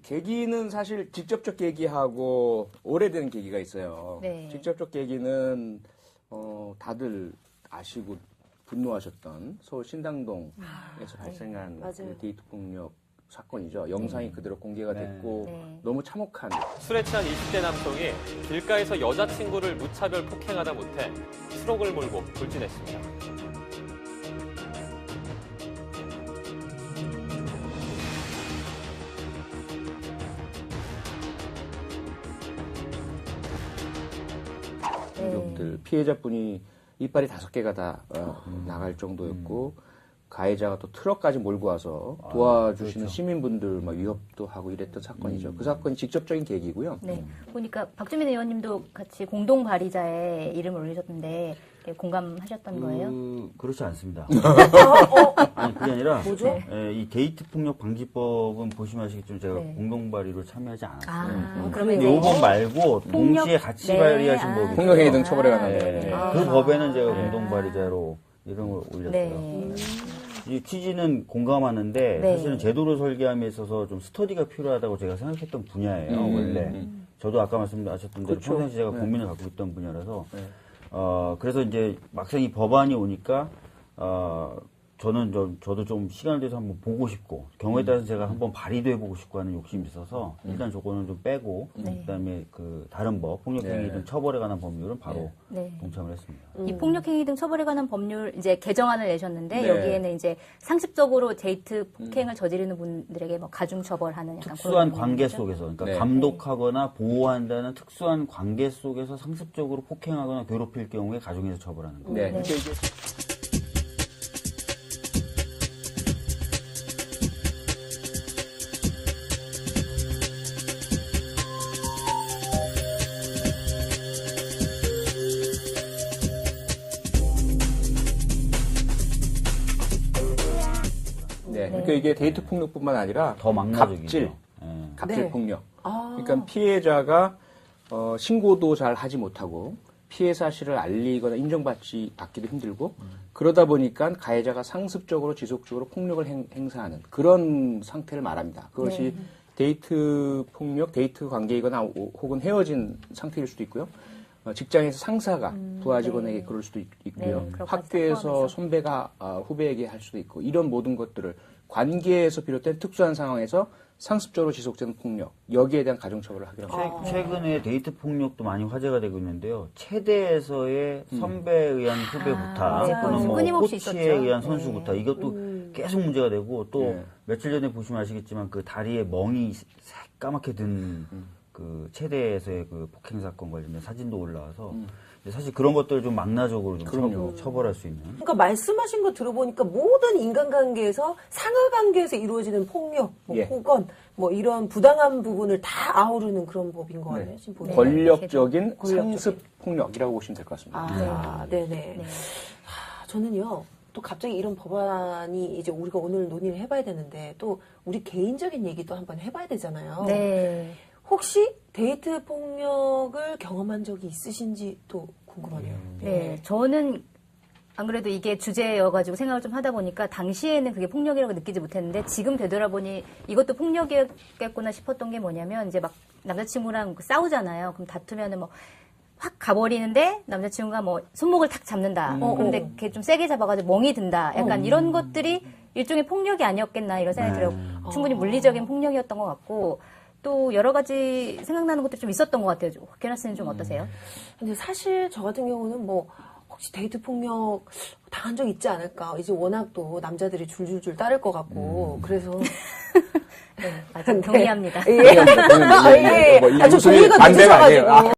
계기는 사실 직접적 계기하고 오래된 계기가 있어요. 직접적 계기는 다들 아시고 분노하셨던 서울 신당동에서 발생한 그 데이트 폭력 사건이죠. 영상이 그대로 공개가 됐고 너무 참혹한 술에 취한 20대 남성이 길가에서 여자친구를 무차별 폭행하다 못해 트럭을 몰고 돌진했습니다. 피해자분이 이빨이 5개가 다 나갈 정도였고 가해자가 또 트럭까지 몰고 와서 도와주시는 시민분들 막 위협도 하고 이랬던 사건이죠. 그 사건이 직접적인 계기고요. 네. 보니까 박주민 의원님도 같이 공동 발의자에 이름을 올리셨는데 공감하셨던 거예요? 그렇지 않습니다. 아니 그게 아니라 이 데이트 폭력 방지법은 보시면 아시겠지만 제가 공동 발의로 참여하지 않았어요. 그러면 근데 요법 말고 동시에 같이 발의하신 법이 폭력행위 등 처벌에 관한 그 법에는 제가 공동 발의자로 이름을 올렸어요. 이 취지는 공감하는데 사실은 제도를 설계함에 있어서 좀 스터디가 필요하다고 제가 생각했던 분야예요. 원래 저도 아까 말씀하셨던 대로 평상시 제가 고민을 갖고 있던 분야라서 그래서 이제 막상 이 법안이 오니까 저도 좀 시간을 내서 한번 보고 싶고 경우에 따라서 제가 한번 발의도 해보고 싶고 하는 욕심이 있어서 일단 조건을 좀 빼고 그다음에 그 다른 법 폭력행위 등 처벌에 관한 법률은 바로 동참을 했습니다. 이 폭력행위 등 처벌에 관한 법률 이제 개정안을 내셨는데 여기에는 이제 상습적으로 데이트 폭행을 저지르는 분들에게 뭐 가중 처벌하는 약간 특수한 그런 관계 거죠? 속에서 그러니까 감독하거나 보호한다는 특수한 관계 속에서 상습적으로 폭행하거나 괴롭힐 경우에 가중해서 처벌하는 거예요. 그러니까 이게 그러니까 이게 데이트 폭력뿐만 아니라 더 망라적이죠. 갑질 폭력. 그러니까 피해자가 신고도 잘 하지 못하고 피해 사실을 알리거나 인정받지 않기도 힘들고 그러다 보니까 가해자가 상습적으로 지속적으로 폭력을 행사하는 그런 상태를 말합니다. 그것이 데이트 폭력, 데이트 관계이거나 혹은 헤어진 상태일 수도 있고요. 직장에서 상사가 부하 직원에게 그럴 수도 있고요. 네, 학교에서 포함해서. 선배가 후배에게 할 수도 있고 이런 모든 것들을 관계에서 비롯된 특수한 상황에서 상습적으로 지속되는 폭력 여기에 대한 가중처벌을 하기로 합니다. 최근에 데이트 폭력도 많이 화제가 되고 있는데요. 체대에서의 선배에 의한 후배 구타, 맞아요. 또는 뭐 끊임없이 코치에 있었죠. 의한 선수 구타, 이것도 계속 문제가 되고 또 네. 며칠 전에 보시면 아시겠지만 그 다리에 멍이 새까맣게 든 그 체대에서의 그 폭행 사건 관련된 사진도 올라와서 사실 그런 것들을 좀 망라적으로 좀 그럼요. 처벌할 수 있는. 그러니까 말씀하신 거 들어보니까 모든 인간관계에서 상하관계에서 이루어지는 폭력, 뭐 예. 폭언, 뭐 이런 부당한 부분을 다 아우르는 그런 법인 거 같네요. 지금 보니까. 권력적인 권력적인. 상습 폭력이라고 보시면 될 것 같습니다. 아, 네네. 저는요, 또 갑자기 이런 법안이 이제 우리가 오늘 논의를 해봐야 되는데, 또 우리 개인적인 얘기도 한번 해봐야 되잖아요. 네. 혹시 데이트 폭력을 경험한 적이 있으신지 또 궁금하네요. 네, 저는 안 그래도 이게 주제여가지고 생각을 좀 하다 보니까 당시에는 그게 폭력이라고 느끼지 못했는데 지금 되돌아보니 이것도 폭력이었겠구나 싶었던 게 뭐냐면 이제 막 남자친구랑 싸우잖아요. 그럼 다투면은 뭐 확 가버리는데 남자친구가 뭐 손목을 탁 잡는다. 근데 걔 좀 세게 잡아가지고 멍이 든다. 약간 이런 것들이 일종의 폭력이 아니었겠나 이런 생각이 들어요. 충분히 물리적인 폭력이었던 것 같고 또 여러 가지 생각나는 것도 좀 있었던 것 같아요. 박현아 씨는 좀 어떠세요? 근데 사실 저 같은 경우는 뭐 혹시 데이트 폭력 당한 적 있지 않을까. 이제 워낙 또 남자들이 줄줄줄 따를 것 같고 그래서 네, 맞아요. 동의합니다. 예. 아, 예. 뭐 이 아, 저 무슨 동의가 반대가 늦으셔가지고. 아니에요.